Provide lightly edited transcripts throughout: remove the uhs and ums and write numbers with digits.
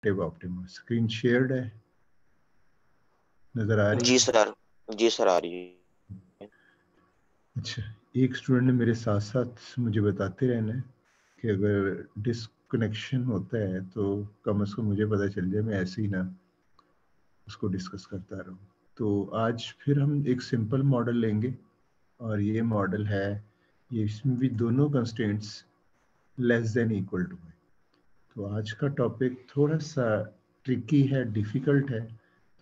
Optimum. Screen shared है, नजर आ रही जी है? सर, जी सर आ रही है। अच्छा, एक स्टूडेंट ने मेरे साथ साथ मुझे बताते रहना है कि अगर डिस्कनेक्शन होता है तो कम से कम मुझे पता चल जाए, मैं ऐसे ही ना उसको डिस्कस करता रहूँ। तो आज फिर हम एक सिंपल मॉडल लेंगे और ये मॉडल है, ये इसमें भी दोनों constraints less than equal to है। तो आज का टॉपिक थोड़ा सा ट्रिकी है, डिफ़िकल्ट है,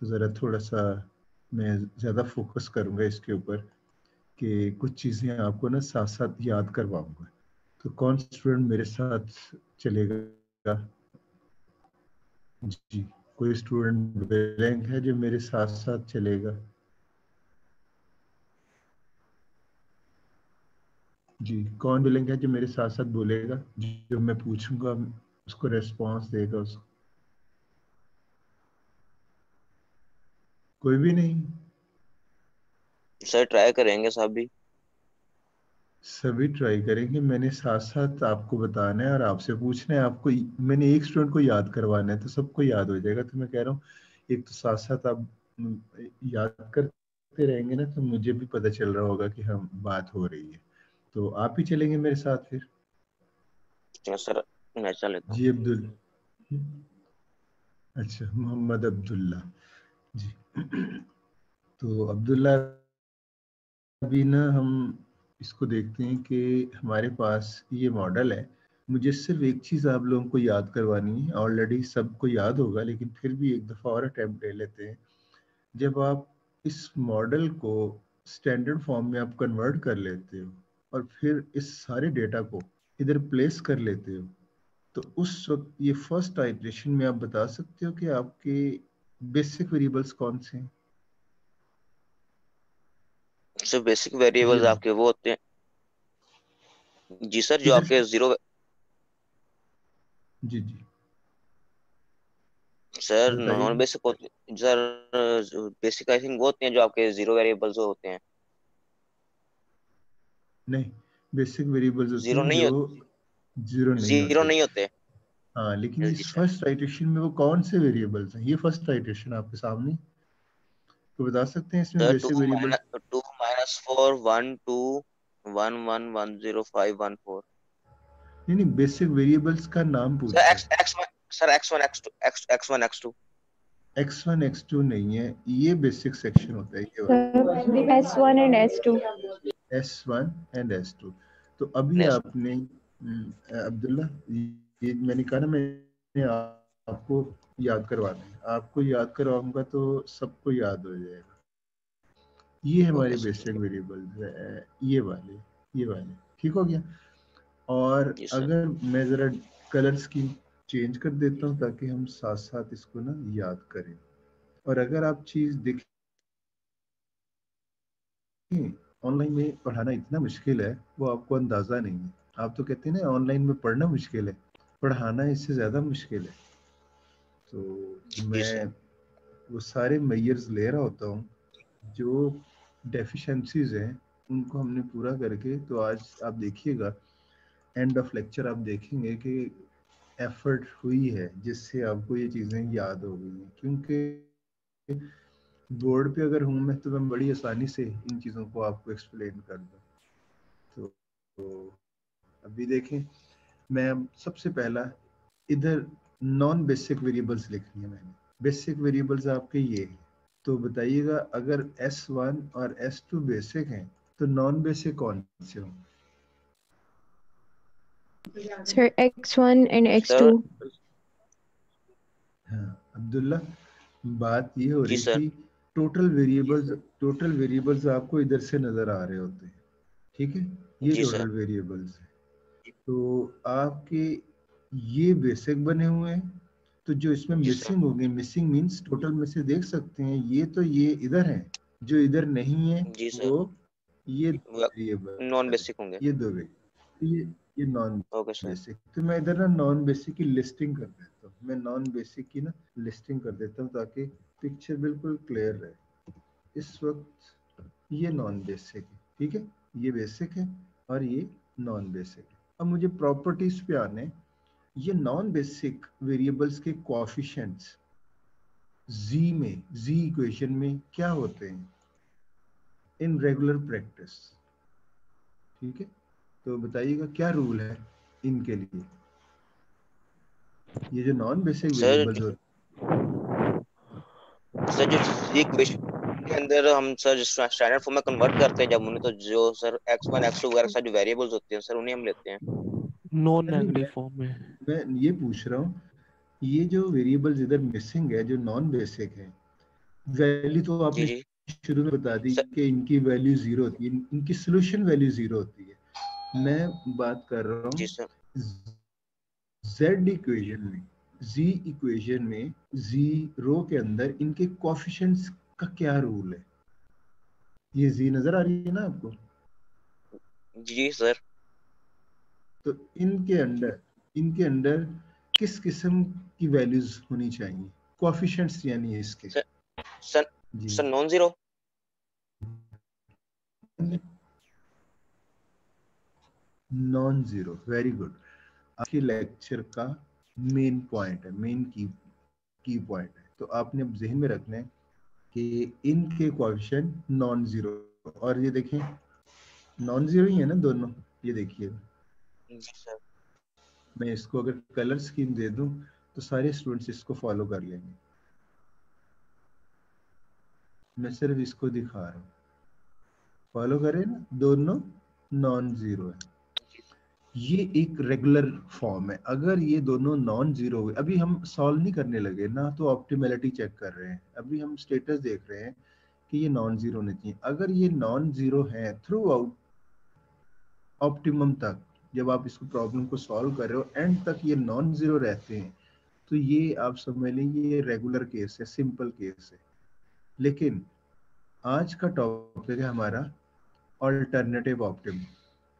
तो ज़रा थोड़ा सा मैं ज़्यादा फोकस करूँगा इसके ऊपर कि कुछ चीज़ें आपको ना साथ साथ याद करवाऊँगा। तो कौन स्टूडेंट मेरे साथ चलेगा? जी, कोई स्टूडेंट विलिंग है जो मेरे साथ साथ चलेगा? जी, कौन विलिंग है जो मेरे साथ साथ बोलेगा? जो मैं पूछूंगा उसको रेस्पॉन्स देगा उसको? कोई भी नहीं? सर ट्राई करेंगे साहब भी। सभी ट्राई करेंगे। मैंने साथ साथ आपको बताना है और आपसे पूछना है। आपको मैंने एक स्टूडेंट को याद करवाना है तो सबको याद हो जाएगा। तो मैं कह रहा हूँ एक तो साथ साथ आप याद करते रहेंगे ना, तो मुझे भी पता चल रहा होगा कि हम बात हो रही है। तो आप ही चलेंगे मेरे साथ फिर? अच्छा सर, मैं चल लेता हूँ। जी अब्दुल, अच्छा मोहम्मद अब्दुल्ला जी। तो अब्दुल्ला, अभी ना हम इसको देखते हैं कि हमारे पास ये मॉडल है। मुझे सिर्फ एक चीज़ आप लोगों को याद करवानी है, ऑलरेडी सबको याद होगा लेकिन फिर भी एक दफ़ा और अटैम्प्ट ले लेते हैं। जब आप इस मॉडल को स्टैंडर्ड फॉर्म में आप कन्वर्ट कर लेते हो और फिर इस सारे डेटा को इधर प्लेस कर लेते हो, तो उस वक्त ये फर्स्ट आइटरेशन में आप बता सकते हो कि आपके बेसिक वेरिएबल्स कौन से हैं? सर बेसिक जी वेरिएबल्स अब्दुल, आपके वो होते हैं। जी सर, जो किधर आपके से? जीरो। जी जी, सर नॉन बताइए। बेसिक होते सर, बेसिक आई थिंक वो होते हैं जो आपके जीरो वेरिएबल्स होते हैं। नहीं, बेसिक वेरिएबल्स होते जीरो हैं नहीं जो होते। जीरो नहीं जीरो होते। नहीं होते। हाँ, लेकिन जी इस सर। फर्स्ट आइटरेशन में वो कौन से वेरिएबल्स हैं? ये फर्स्ट आइटरेशन आपके सामने, तो बता सकते हैं इसमें sir two basic variables? Minus 2 - 4 1 2 1 1 1 0 5 1 4। नहीं नहीं, बेसिक वेरिएबल्स का नाम सर पूछ रहा x x sir X1 X2 X1 X2। है। x1 x2 नहीं है, ये बेसिक सेक्शन होता है ये वाला, S1 and S2. S1 and S2। तो अभी नेक्स्ट। आपने अब्दुल्ला, ये मैंने कहा ना, मैंने आपको याद करवाना है। आपको याद करवाऊंगा तो सबको याद हो जाएगा। ये हमारे ओके सर। बेसिक वेरिएबल्स है, ये वाले ठीक हो गया। और जी सर। अगर मैं ज़रा कलर स्कीम चेंज कर देता हूँ ताकि हम साथ साथ इसको ना याद करें। और अगर आप चीज़ देखें, ऑनलाइन में पढ़ाना इतना मुश्किल है, वो आपको अंदाज़ा नहीं है। आप तो कहते हैं ना ऑनलाइन में पढ़ना मुश्किल है, पढ़ाना इससे ज़्यादा मुश्किल है। तो जी सर। मैं वो सारे मेजर्स ले रहा होता हूँ जो डेफिशिएंसीज हैं, उनको हमने पूरा करके, तो आज आप देखिएगा एंड ऑफ लेक्चर आप देखेंगे कि एफर्ट हुई है जिससे आपको ये चीज़ें याद हो गई हैं। क्योंकि बोर्ड पे अगर हूँ मैं तो मैं बड़ी आसानी से इन चीज़ों को आपको एक्सप्लेन कर दूँ। तो अभी देखें, मैं अब सबसे पहला इधर नॉन बेसिक वेरिएबल्स लिखनी है मैंने। बेसिक वेरिएबल्स आपके ये हैं, तो बताइएगा अगर S1 और S2 बेसिक हैं तो नॉन बेसिक कौन से होंगे? Sir, X1 and sir. X2. हाँ अब्दुल्ला, बात ये हो जी रही सर। थी, टोटल वेरिएबल्स आपको इधर से नजर आ रहे होते हैं, ठीक है? ये जी सर। टोटल वेरिएबल्स है। तो आपके ये बेसिक बने हुए हैं, तो जो इसमें जी सर। मिसिंग हो गए, मिसिंग मींस टोटल में से देख सकते हैं ये, तो ये इधर है, जो इधर नहीं है जी सर। वो ये वेरिएबल नॉन है, बेसिक होंगे। ये दो वेरिएबल, ये नॉन ओके सर। बेसिक। तो मैं इधर ना नॉन बेसिक की लिस्टिंग कर देता हूँ, मैं नॉन बेसिक की ना लिस्टिंग कर देता हूँ ताकि पिक्चर बिल्कुल क्लियर रहे। इस वक्त ये नॉन बेसिक है, ठीक है? ये बेसिक है और ये नॉन बेसिक है। अब मुझे प्रॉपर्टीज पे आने हैं। ये नॉन बेसिक वेरिएबल्स के कोएफिशिएंट्स z में, z इक्वेशन में क्या होते हैं इन रेगुलर प्रैक्टिस, ठीक है। तो बताइएगा क्या रूल है इनके लिए, ये जो नॉन बेसिक सर वेरिएबल्स होते सर जो इक्वेशन के अंदर हम सर स्टैंडर्ड फॉर्म में कन्वर्ट करते हैं जब उन्हें, तो जो सर x1 x2 वगैरह सर जो वेरिएबल्स होते हैं सर उन्हें हम लेते हैं। नॉन नहीं, नेगेटिव फॉर्म में। मैं ये पूछ रहा हूँ, ये जो वेरिएबल्स इधर मिसिंग है जो नॉन बेसिक है, वैल्यू तो जी आपने जी शुरू में बता दी सर। कि इनकी वैल्यू जीरो होती है, इनकी सोल्यूशन वैल्यू जीरो होती है। मैं बात कर रहा जी हूँ सर। z इक्वेशन में, z इक्वेशन में z रो के अंदर इनके कोएफिशिएंट्स का क्या रूल है, ये z नजर आ रही है ना आपको, जी सर। तो इनके अंदर किस किस्म की वैल्यूज होनी चाहिए, कोएफिशिएंट्स यानी इसके। सर सर जी sir non zero. Non zero, very good. आपके लेक्चर का मेन पॉइंट है, मेन की पॉइंट है। तो आपने अब जहन में रखना है कि इनके कोएफिशिएंट नॉन जीरो, और ये देखें नॉन जीरो ही है ना दोनों, ये देखिए। जी सर। मैं इसको अगर कलर स्कीम दे दूं तो सारे स्टूडेंट्स इसको फॉलो कर लेंगे, मैं सिर्फ इसको दिखा रहा हूँ, फॉलो करें ना, दोनों नॉन जीरो है। ये एक रेगुलर फॉर्म है। अगर ये दोनों नॉन जीरो हुए, अभी हम सॉल्व नहीं करने लगे ना, तो ऑप्टिमैलिटी चेक कर रहे हैं, अभी हम स्टेटस देख रहे हैं कि ये नॉन जीरो होने चाहिए। अगर ये नॉन जीरो है थ्रू आउट ऑप्टिमम तक, जब आप इसको प्रॉब्लम को सॉल्व कर रहे हो एंड तक ये नॉन जीरो रहते हैं, तो ये आप समझ लेंगे ये रेगुलर केस है, सिंपल केस है। लेकिन आज का टॉपिक है हमारा अल्टरनेटिव ऑप्टिमम,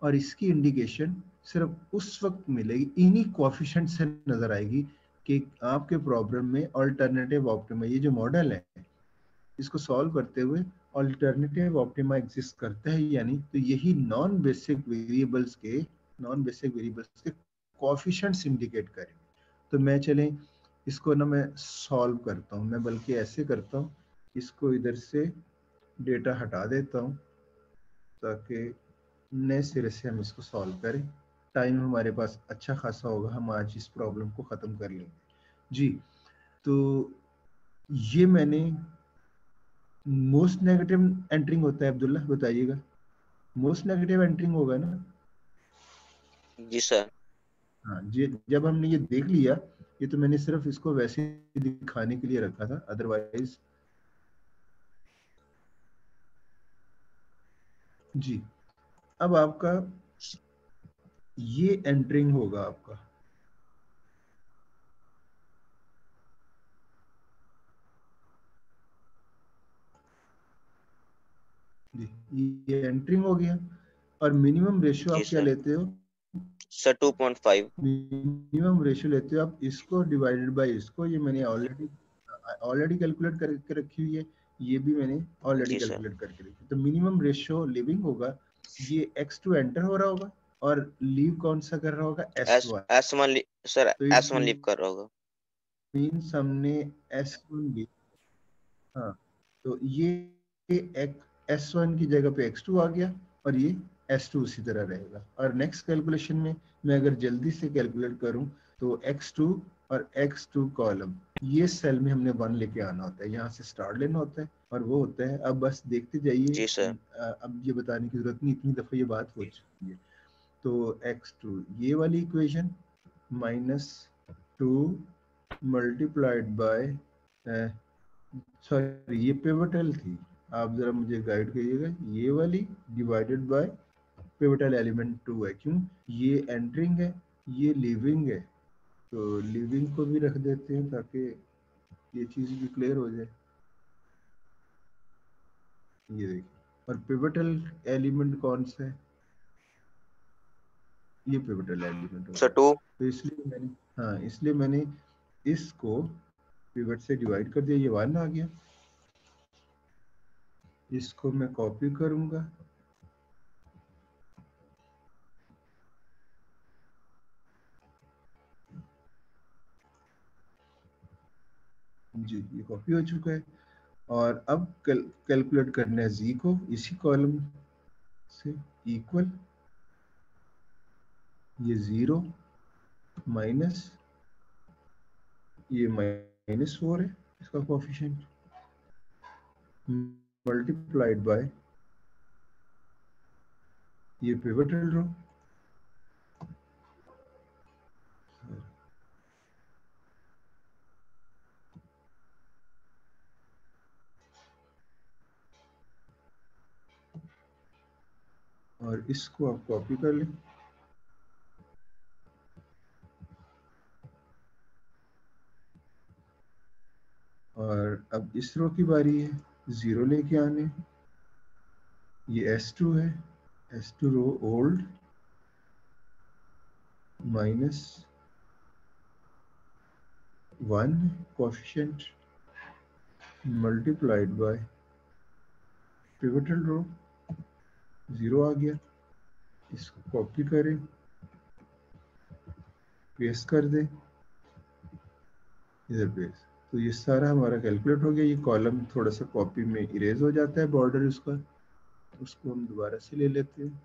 और इसकी इंडिकेशन सिर्फ उस वक्त मिलेगी, इन्हीं कोएफिशिएंट से नजर आएगी कि आपके प्रॉब्लम में अल्टरनेटिव ऑप्टिमा, ये जो मॉडल है इसको सॉल्व करते हुए अल्टरनेटिव ऑप्टिमा एग्जिस्ट करता है या नहीं। तो यही नॉन बेसिक वेरिएबल्स के कोएफिशिएंट्स इंडिकेट करेंगे। तो मैं चलें इसको ना मैं सॉल्व करता हूँ, मैं बल्कि ऐसे करता हूँ, इसको इधर से डेटा हटा देता हूँ ताकि नए सिरे से हम इसको सॉल्व करें। टाइम हमारे पास अच्छा खासा होगा, हम आज इस प्रॉब्लम को ख़त्म कर लेंगे जी। तो ये मैंने मोस्ट नेगेटिव एंटरिंग होता है, अब्दुल्ला बताइएगा, मोस्ट नेगेटिव एंटरिंग होगा ना। जी सर। हाँ जी, जब हमने ये देख लिया, ये तो मैंने सिर्फ इसको वैसे दिखाने के लिए रखा था, अदरवाइज जी। अब आपका ये एंटरिंग होगा आपका, जी ये एंटरिंग हो गया। और मिनिमम रेशियो जी आप क्या सर। लेते हो, सर 2.5। मिनिमम रेशियो लेते हो आप इसको डिवाइडेड बाय इसको, ये मैंने ऑलरेडी कैलकुलेट करके रखी हुई है, ये भी मैंने ऑलरेडी जी सर। कैलकुलेट करके रखी। तो मिनिमम रेशियो लिविंग होगा, ये x2 एंटर हो रहा होगा और लीव कौन सा कर रहा होगा, एस s1। S1 सर तो इट S1 लीव कर रहा होगा। मीन्स हमने s1 ली, हाँ, तो ये s1 की जगह पे x2 आ गया, और ये s2 उसी तरह रहेगा। और नेक्स्ट कैलकुलेशन में मैं अगर जल्दी से कैलकुलेट करूं तो x2 और x2 कॉलम, ये सेल में हमने 1 लेके आना होता है, यहाँ से स्टार लेना होता है, और वो होता है, अब बस देखते जाइए, जी सर। अब ये बताने की जरूरत नहीं, इतनी दफा ये बात हो चुकी है। तो x2 ये वाली इक्वेशन -2 मल्टीप्लाइड बाय, सॉरी ये पिवटल थी, आप जरा मुझे गाइड करिएगा, ये वाली डिवाइडेड बाय पिवटल एलिमेंट 2 है, क्यों, ये एंटरिंग है, ये लीविंग है, तो लीविंग को भी रख देते हैं ताकि ये चीज भी क्लियर हो जाए। ये देखिए, और पिवटल एलिमेंट कौन सा है, ये पिवटल एलिमेंट सर होगा। 2। तो इसलिए मैंने, हाँ इसलिए मैंने इसको पिवट से डिवाइड कर दिया, ये 1 आ गया। इसको मैं कॉपी करूंगा, जी ये कॉपी हो चुका है। और अब कैलकुलेट करना है जी को इसी कॉलम से इक्वल ये 0 माइनस ये -4 है इसका कोएफिशिएंट मल्टीप्लाइड बाय ये पिवटल रो। और इसको आप कॉपी कर लें और अब इस रो की बारी है 0 लेके आने। ये S2 है, S2 row old minus 1 coefficient multiplied by pivotal row 0 आ गया। इसको कॉपी करें पेस्ट कर दें इधर पेस्ट। तो ये सारा हमारा कैलकुलेट हो गया। ये कॉलम थोड़ा सा कॉपी में इरेज हो जाता है बॉर्डर उसका, उसको हम दोबारा से ले लेते हैं।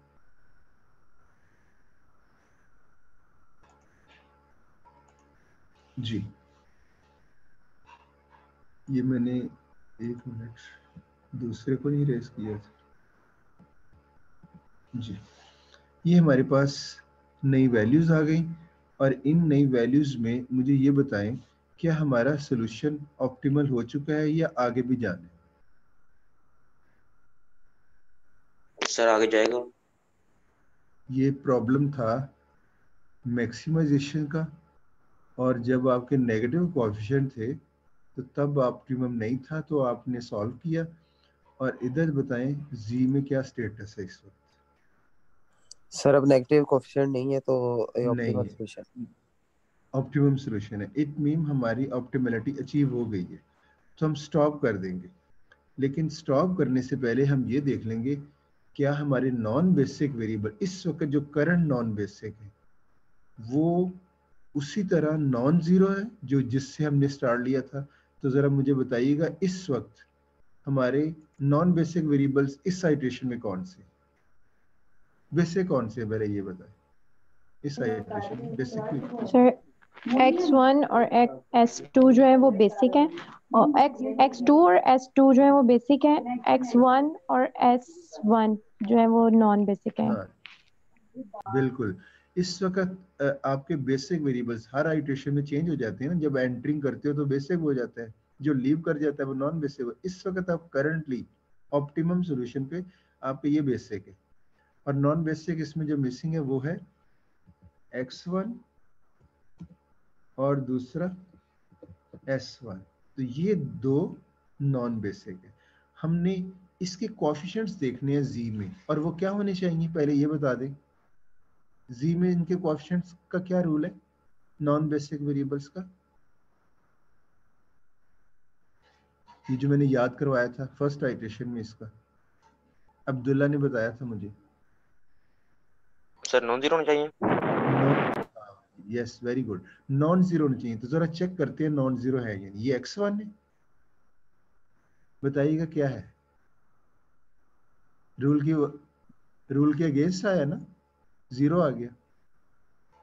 जी ये मैंने 1 मिनट दूसरे को नहीं इरेज किया था। जी ये हमारे पास नई वैल्यूज आ गई और इन नई वैल्यूज में मुझे ये बताएं क्या हमारा सॉल्यूशन ऑप्टिमल हो चुका है या आगे भी जाना है? सर आगे जाएगा। ये प्रॉब्लम था मैक्सिमाइजेशन का और जब आपके नेगेटिव कोएफिशिएंट थे तो तब ऑप्टिमम नहीं था तो आपने सॉल्व किया। और इधर बताएं जी में क्या स्टेटस है इस वक्त? सर अब नेगेटिव कोएफिशिएंट नहीं है तो नहीं ऑप्टिमल है, सॉल्यूशन। ऑप्टिमम सॉल्यूशन है। इट मीन हमारी ऑप्टिमलिटी अचीव हो गई है तो हम स्टॉप कर देंगे। लेकिन स्टॉप करने से पहले हम ये देख लेंगे क्या हमारे नॉन बेसिक वेरिएबल इस वक्त जो करंट नॉन बेसिक है वो उसी तरह नॉन जीरो है जो जिससे हमने स्टार्ट लिया था। तो जरा मुझे बताइएगा इस वक्त हमारे नॉन बेसिक वेरिएबल्स इस साइटेशन में कौन से बेसिक कौन से पहले ये बताएं इस साइटेशन में बेसिक। सर x1 और s2 जो है वो बेसिक है और x2 और s2 जो है वो बेसिक है, x1 और s1 जो है वो नॉन बेसिक है। हाँ बिल्कुल। इस वक्त आपके बेसिक वेरिएबल्स हर आइटरेशन में चेंज हो जाते हैं ना। जब एंटरिंग करते हो तो बेसिक हो जाता है, जो लीव कर जाता है वो नॉन बेसिक हो। इस वक्त आप करंटली ऑप्टिमम सॉल्यूशन पे आपके ये बेसिक है और नॉन बेसिक इसमें जो मिसिंग है वो है x1 और दूसरा s1। तो ये दो नॉन बेसिक है। हमने इसके कोएफिशिएंट्स देखने हैं जी में और वो क्या होने चाहिए पहले ये बता दें। जी में इनके कोएफिशिएंट्स का क्या रूल है नॉन बेसिक वेरिएबल्स का? ये जो मैंने याद करवाया था फर्स्ट आइटरेशन में इसका अब्दुल्ला ने बताया था मुझे। सर नॉन जीरो होना चाहिए। Yes very good, non zero होना चाहिए। तो जरा चेक करते हैं नॉन जीरो है या नहीं। ये x1 है, बताइएगा क्या है। रूल के अगेंस्ट आया ना, जीरो आ गया।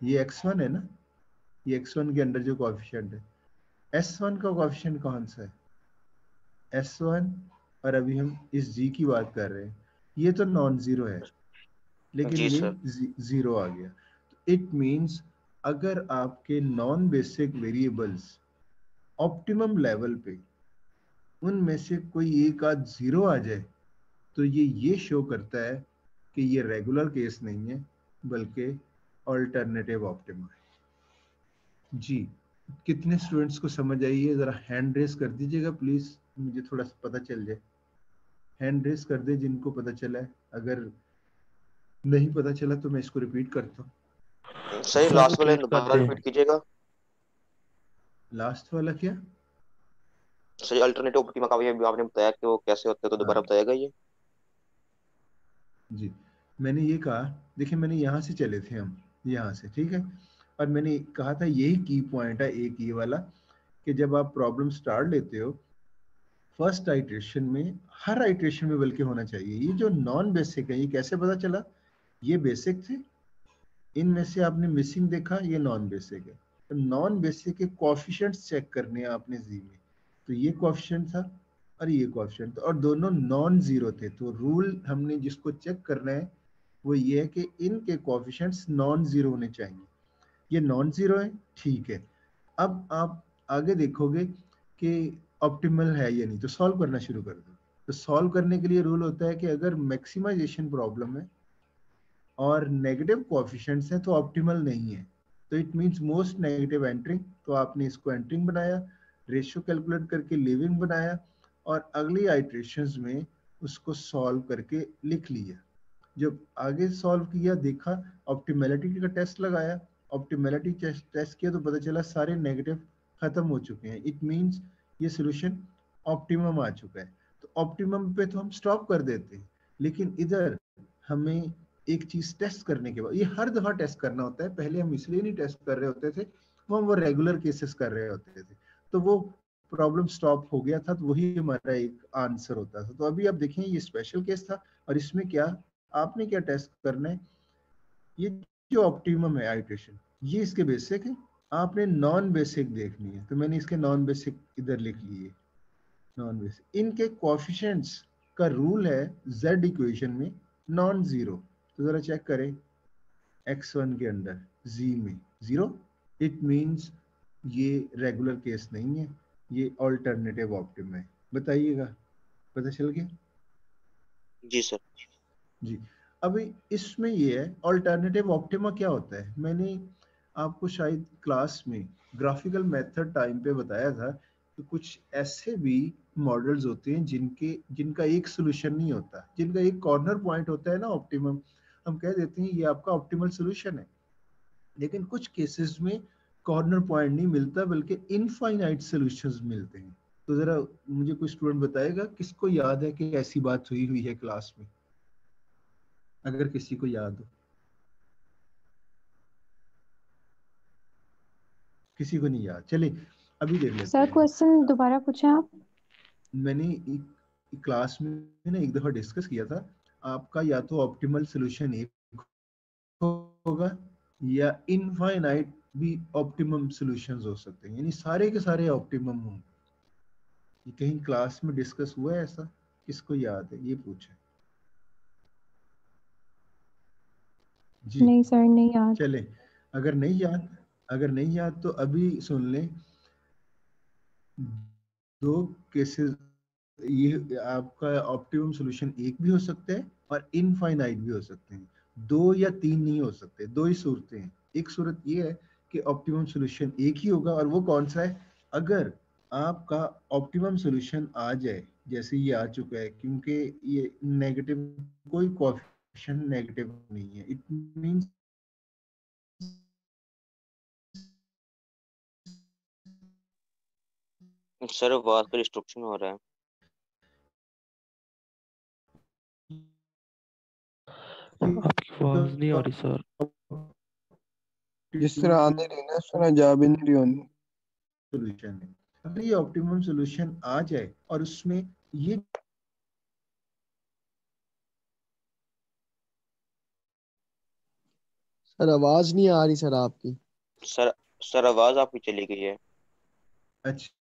ये x1 है ना, ये x1 के अंडर जो कोएफिशिएंट है। s1 का कोएफिशिएंट कौन सा है? s1। और अभी हम इस g की बात कर रहे हैं। ये तो नॉन जीरो है लेकिन जी ये सर। जीरो आ गया। इट मींस अगर आपके non basic variables optimum level पे उनमें से कोई एक आध जीरो आ जाए तो ये शो करता है कि ये रेगुलर केस नहीं है बल्कि अल्टरनेटिव ऑप्टिमा है। जी कितने स्टूडेंट्स को समझ आई है जरा हैंड रेस कर दीजिएगा प्लीज, मुझे थोड़ा सा पता चल जाए। हैंड रेस कर दे जिनको पता चला है, अगर नहीं पता चला तो मैं इसको रिपीट करता हूँ। सही लास्ट वाले दोबारा रिपीट कीजिएगा। लास्ट वाला क्या? सही अल्टरनेटिव ऑप्टिमा का भी आपने बताया कि वो कैसे होते हैं, तो दोबारा हाँ बताएगा ये। जी मैंने ये कहा, देखिए मैंने यहाँ से चले थे हम यहाँ से, ठीक है। और मैंने कहा था यही की पॉइंट है एक ये वाला कि जब आप प्रॉब्लम स्टार्ट लेते हो फर्स्ट आइट्रेशन में, हर आइट्रेशन में बल्कि होना चाहिए, ये जो नॉन बेसिक है ये कैसे पता चला, ये बेसिक थे, इनमें से आपने मिसिंग देखा, ये नॉन बेसिक है। तो नॉन बेसिक के कोएफिशिएंट्स चेक करने हैं आपने जी में, तो ये कोएफिशिएंट था और ये कोएफिशिएंट था और दोनों नॉन जीरो थे। तो रूल हमने जिसको चेक करना है वो ये है कि इनके कोएफिशिएंट्स नॉन जीरो होने चाहिए। ये नॉन जीरो है, ठीक है। अब आप आगे देखोगे कि ऑप्टिमल है या नहीं, तो सॉल्व करना शुरू कर दो। तो सॉल्व करने के लिए रूल होता है कि अगर मैक्सिमाइजेशन प्रॉब्लम है और नेगेटिव कोएफिशिएंट्स हैं तो ऑप्टिमल नहीं है, तो it means most negative entering. तो आपने इसको एंटरिंग बनाया, रेशियो कैलकुलेट करके लिविंग बनाया और अगली आइट्रेशंस में उसको सॉल्व करके लिख लिया। जब आगे सॉल्व किया, देखा, ऑप्टिमैलिटी का टेस्ट लगाया, ऑप्टिमैलिटी टेस्ट किया तो पता चला सारे नेगेटिव खत्म हो चुके हैं। इट मींस ये सॉल्यूशन ऑप्टिमम आ चुका है। तो ऑप्टिमम पे तो हम स्टॉप कर देते हैं, लेकिन इधर हमें एक चीज टेस्ट करने के बाद, ये हर दफा टेस्ट करना होता है, पहले हम इसलिए नहीं टेस्ट कर रहे होते थे, वो रेगुलर केसेस कर रहे होते थे, तो वो प्रॉब्लम स्टॉप हो गया था, तो वही हमारा एक आंसर होता था। तो अभी आप देखें ये स्पेशल केस था और इसमें क्या आपने क्या टेस्ट करना है, ये जो ऑप्टिमम है आइट्रेशन, ये इसके बेसिक है, आपने नॉन बेसिक देखनी है, तो मैंने इसके नॉन बेसिक इधर लिख लिए। नॉन बेसिक इनके कोएफिशिएंट्स का रूल है z इक्वेशन में नॉन जीरो। तो जरा चेक करें x1 के अंदर z में जीरो, इट मींस ये रेगुलर केस नहीं है, ये ऑल्टरनेटिव ऑप्टिमम है। बताइएगा, पता चल गया? जी सर। जी। अभी इसमें ये है ऑल्टरनेटिव ऑप्टिमा क्या होता है, मैंने आपको शायद क्लास में ग्राफिकल मेथड टाइम पे बताया था कि कुछ ऐसे भी मॉडल्स होते हैं जिनका एक सोल्यूशन नहीं होता, जिनका एक कॉर्नर पॉइंट होता है ना ऑप्टिमम, हम कह देते हैं ये आपका ऑप्टिमल सोल्यूशन है। लेकिन कुछ केसेस में कॉर्नर पॉइंट नहीं मिलता बल्कि इनफाइनाइट सॉल्यूशंस मिलते हैं। तो जरा मुझे कोई स्टूडेंट बताएगा किसको याद है कि ऐसी बात हुई है क्लास में, अगर किसी को याद हो। किसी को नहीं याद, चलिए अभी देख लेते सर हैं। क्वेश्चन दोबारा पूछें आप। मैंने एक क्लास में ना एक दफा डिस्कस किया था, आपका या तो ऑप्टिमल सॉल्यूशन एक होगा या इनफाइनाइट भी ऑप्टिमम सॉल्यूशंस हो सकते हैं, यानी सारे के सारे ऑप्टिमम होंगे। ये कहीं क्लास में डिस्कस हुआ है ऐसा, किसको याद है ये पूछे जी। नहीं सर, नहीं याद। चले, अगर नहीं याद, अगर नहीं याद तो अभी सुन लें। दो केसेस, ये आपका ऑप्टिमम सॉल्यूशन एक भी हो सकता है और इनफाइनाइट भी हो सकते हैं, दो या तीन नहीं हो सकते, दो ही सूरतें हैं। एक सूरत ये है कि ऑप्टिमम सॉल्यूशन एक ही होगा, और वो कौन सा है, अगर आपका ऑप्टिमम सॉल्यूशन आ जाए, जैसे ये आ चुका है, क्योंकि ये नेगेटिव, कोई कोएफिशिएंट नेगेटिव नहीं है, इट मींस सर आवाज का डिस्ट्रक्शन हो रहा है। आपकी आवाज नहीं आ रही सर। जिस तरह आने रही ना उस तरह जा भी नहीं रही होनी। सॉल्यूशन है। अगर ये ऑप्टिमम सॉल्यूशन आ जाए और उसमें ये सर आवाज नहीं आ रही सर आपकी। सर सर आवाज आपकी चली गई है। अच्छा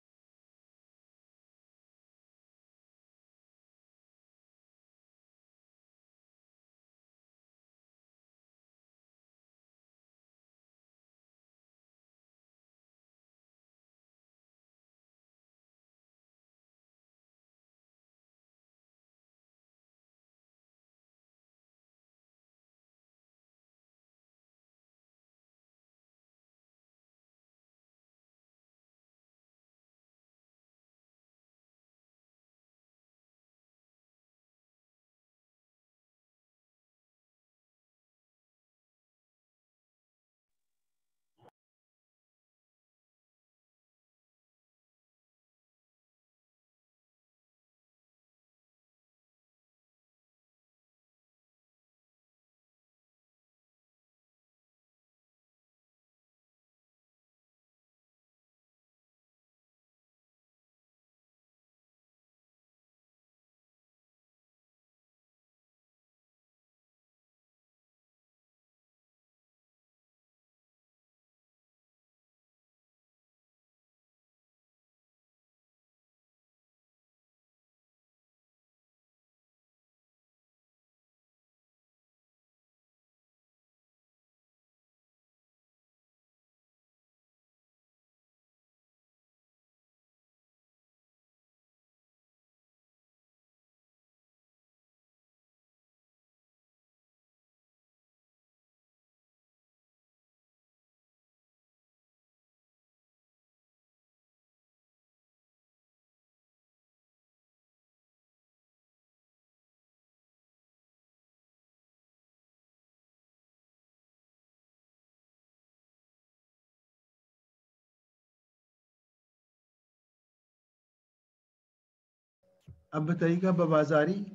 अब बताइएगा, अब आवाज आ रही?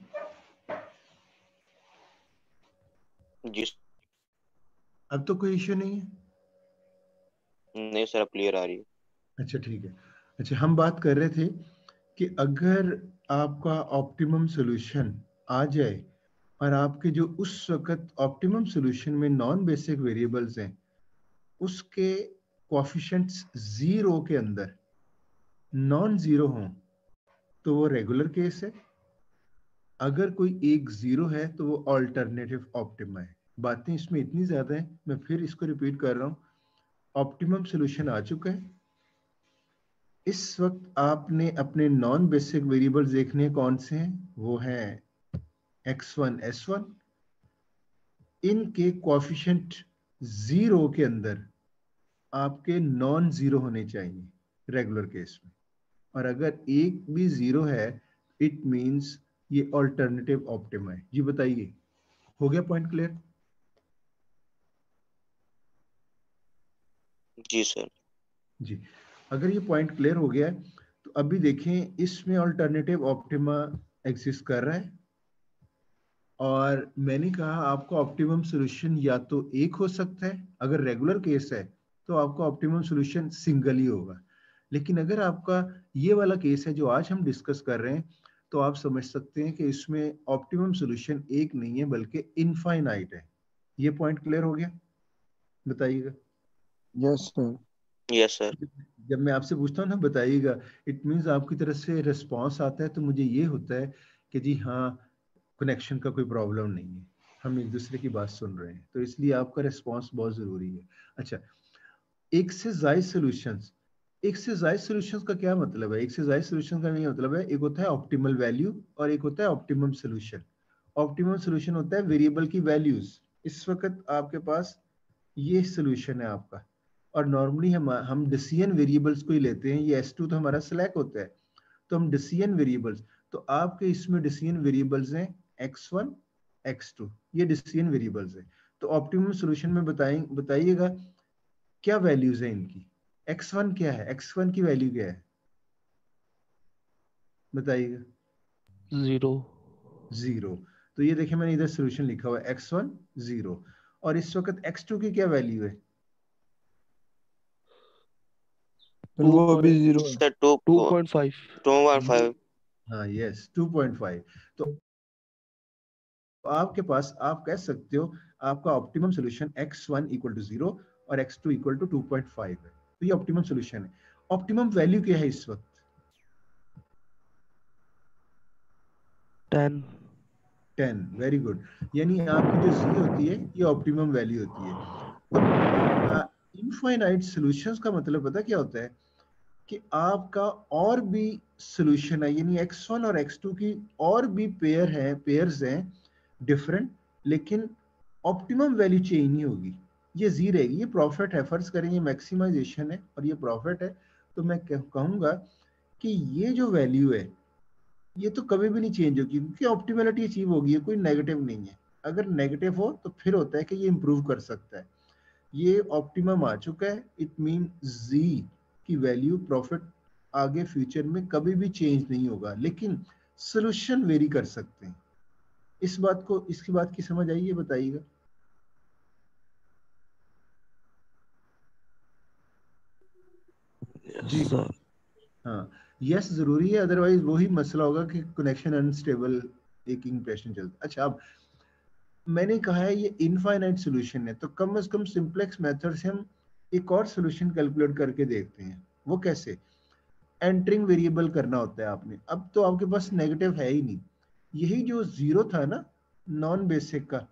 जी अब तो कोई इश्यू नहीं है? नहीं सर, अब क्लियर आ रही है। अच्छा ठीक है। अच्छा, हम बात कर रहे थे कि अगर आपका ऑप्टिमम सॉल्यूशन आ जाए और आपके जो उस वक्त ऑप्टिमम सॉल्यूशन में नॉन बेसिक वेरिएबल्स हैं उसके कोएफिशिएंट्स जीरो के अंदर नॉन जीरो हों तो वो रेगुलर केस है। अगर कोई एक जीरो है तो वो ऑल्टरनेटिव ऑप्टिमा है। बातें इसमें इतनी ज्यादा हैं, मैं फिर इसको रिपीट कर रहा हूँ। ऑप्टिमम सॉल्यूशन आ चुका है। इस वक्त आपने अपने नॉन बेसिक वेरिएबल्स देखने कौन से हैं? वो हैं x1 s1। इनके कोएफिशिएंट जीरो के अंदर आपके नॉन जीरो होने चाहिए रेगुलर केस में। और अगर एक भी जीरो है इट मींस ये ऑल्टरनेटिव ऑप्टिमा है। जी बताइए, हो गया पॉइंट क्लियर? जी सर। जी, अगर ये पॉइंट क्लियर हो गया है तो अभी देखें इसमें ऑल्टरनेटिव ऑप्टिमा एग्जिस्ट कर रहा है। और मैंने कहा आपका ऑप्टिमम सॉल्यूशन या तो एक हो सकता है, अगर रेगुलर केस है तो आपका ऑप्टिमम सॉल्यूशन सिंगल ही होगा। लेकिन अगर आपका ये वाला केस है जो आज हम डिस्कस कर रहे हैं तो आप समझ सकते हैं कि इसमें ऑप्टिमम सॉल्यूशन एक नहीं है बल्कि इनफाइनाइट है। ये पॉइंट क्लियर हो गया? बताइएगा। Yes sir. Yes sir. जब मैं आपसे पूछता हूँ ना बताइएगा, इट मीन्स आपकी तरफ से रिस्पॉन्स आता है तो मुझे ये होता है कि जी हाँ, कनेक्शन का कोई प्रॉब्लम नहीं है, हम एक दूसरे की बात सुन रहे हैं, तो इसलिए आपका रिस्पॉन्स बहुत जरूरी है। अच्छा, एक से ज्यादा सॉल्यूशंस, एक से ज्यादा सॉल्यूशंस का क्या मतलब है? एक से ज्यादा सॉल्यूशन का नहीं मतलब है, एक होता है ऑप्टिमल वैल्यू और एक होता है ऑप्टिमम सॉल्यूशन। ऑप्टिमम सॉल्यूशन होता है वेरिएबल की वैल्यूज। इस वक्त आपके पास ये सॉल्यूशन है आपका, और नॉर्मली हम डिसीजन वेरिएबल्स को ही लेते हैं। ये S2 तो हमारा सिलेक्ट होता है, तो हम डिसीजन वेरिएबल्स, तो आपके इसमें डिसीजन वेरिएबल्स हैं x1 x2, ये डिसीजन वेरिएबल्स हैं। तो ऑप्टिमम सॉल्यूशन में बताइएगा क्या वैल्यूज हैं इनकी। x1 क्या है? x1 की वैल्यू क्या है बताइएगा? 0। जीरो। तो ये देखिए मैंने इधर सॉल्यूशन लिखा हुआ है x1 जीरो। और इस वक्त x2 की क्या वैल्यू है? फिर टू वो अभी पॉइंट जीरो है। Sir two 2.5। 2.5। हाँ यस, 2.5। तो आपके पास आप कह सकते हो आपका optimum solution x1 equal to 0 और x2 इक्वल टू 2.5 है। तो ये ऑप्टिमम सॉल्यूशन है। ऑप्टिमम वैल्यू क्या है इस वक्त? 10। 10। Very good. यानी आपकी जो z होती है ये ऑप्टिमम वैल्यू होती है। तो इनफाइनाइट सॉल्यूशंस का मतलब पता क्या होता है कि आपका और भी सॉल्यूशन है, यानी x1 और x2 की और भी पेयर्स हैं डिफरेंट, लेकिन ऑप्टिमम वैल्यू चेंज नहीं होगी, ये जी रहेगी। ये प्रॉफिट है, फर्ज करें ये मैक्सिमाइजेशन है और ये प्रॉफिट है, तो मैं कहूंगा कि ये जो वैल्यू है ये तो कभी भी नहीं चेंज होगी क्योंकि ऑप्टिमलिटी अचीव होगी, ये कोई नेगेटिव नहीं है। अगर नेगेटिव हो तो फिर होता है कि ये इंप्रूव कर सकता है। ये ऑप्टिमम आ चुका है, इट मीन जी की वैल्यू प्रॉफिट आगे फ्यूचर में कभी भी चेंज नहीं होगा, लेकिन सोल्यूशन वेरी कर सकते हैं। इस बात को, इसकी बात की समझ आई है? बताइएगा। यस जी सर। हाँ, यस जरूरी है, अदरवाइज वही मसला होगा कि कनेक्शन अनस्टेबल, एक इंप्रेशन चलता। अच्छा, अब मैंने कहा है ये इनफाइनाइट सॉल्यूशन है, तो कम से कम सिंपलेक्स मेथड से हम एक और सॉल्यूशन कैलकुलेट करके देखते हैं। वो कैसे? एंटरिंग वेरिएबल करना होता है आपने। अब तो आपके पास नेगेटिव है ही नहीं, यही जो जीरो था ना नॉन बेसिक का,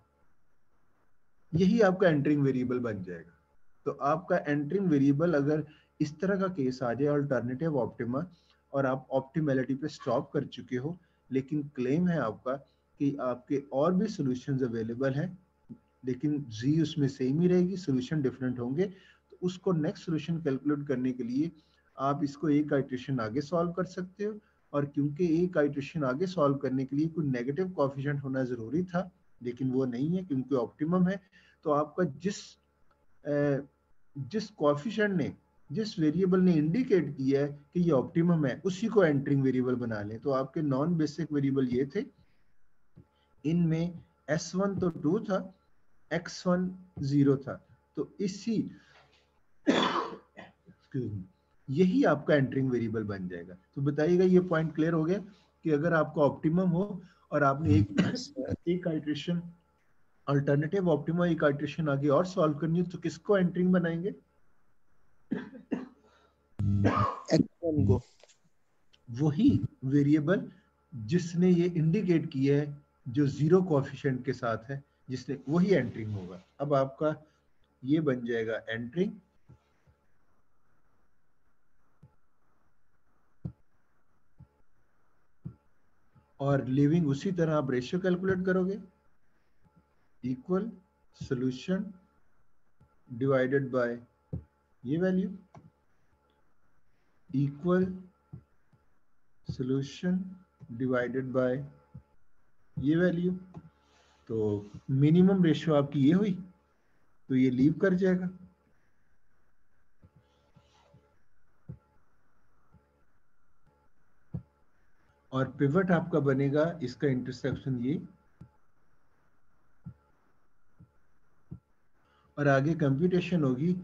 यही आपका एंटरिंग वेरिएबल बन जाएगा। तो आपका एंटरिंग वेरिएबल अगर इस तरह का केस आ जाए अल्टरनेटिव ऑप्टिमा, और आप ऑप्टिमैलिटी पे स्टॉप कर चुके हो, लेकिन क्लेम है आपका कि आपके और भी सॉल्यूशंस अवेलेबल हैं, लेकिन जी उसमें सेम ही रहेगी, सॉल्यूशन डिफरेंट होंगे, तो उसको नेक्स्ट सॉल्यूशन कैलकुलेट करने के लिए आप इसको एक आइट्रेशन आगे सॉल्व कर सकते हो। और क्योंकि एक आइट्रेशन आगे सॉल्व करने के लिए कोई नेगेटिव कोएफिशिएंट होना जरूरी था, लेकिन वो नहीं है क्योंकि ऑप्टिमम है, तो आपका जिस कोएफिशिएंट ने जिस वेरिएबल ने इंडिकेट किया है कि ये ऑप्टिमम है उसी को एंटरिंग वेरिएबल बना लें। तो आपके नॉन बेसिक वेरिएबल ये थे, इनमें S1 तो 2 था, X1 0 था, तो इसी यही आपका एंटरिंग वेरिएबल बन जाएगा। तो बताइएगा ये पॉइंट क्लियर हो गया कि अगर आपका ऑप्टिमम हो और आपने एक आइटरेशन अल्टरनेटिव ऑप्टिमम एक आइटरेशन आगे और सॉल्व करनी है तो किसको एंटरिंग बनाएंगे? X1 को। वही वेरिएबल जिसने ये इंडिकेट किया है जो 0 कोएफिशिएंट के साथ है, जिसने वही एंटरिंग होगा। अब आपका ये बन जाएगा एंटरिंग, और लिविंग उसी तरह आप रेशियो कैलकुलेट करोगे, इक्वल सॉल्यूशन डिवाइडेड बाय ये value, equal solution divided by ये वैल्यू। तो मिनिमम रेशियो आपकी ये हुई, तो ये लीव कर जाएगा। और पिवट आपका बनेगा इसका इंटरसेक्शन ये, और आगे कंप्यूटेशन होगी।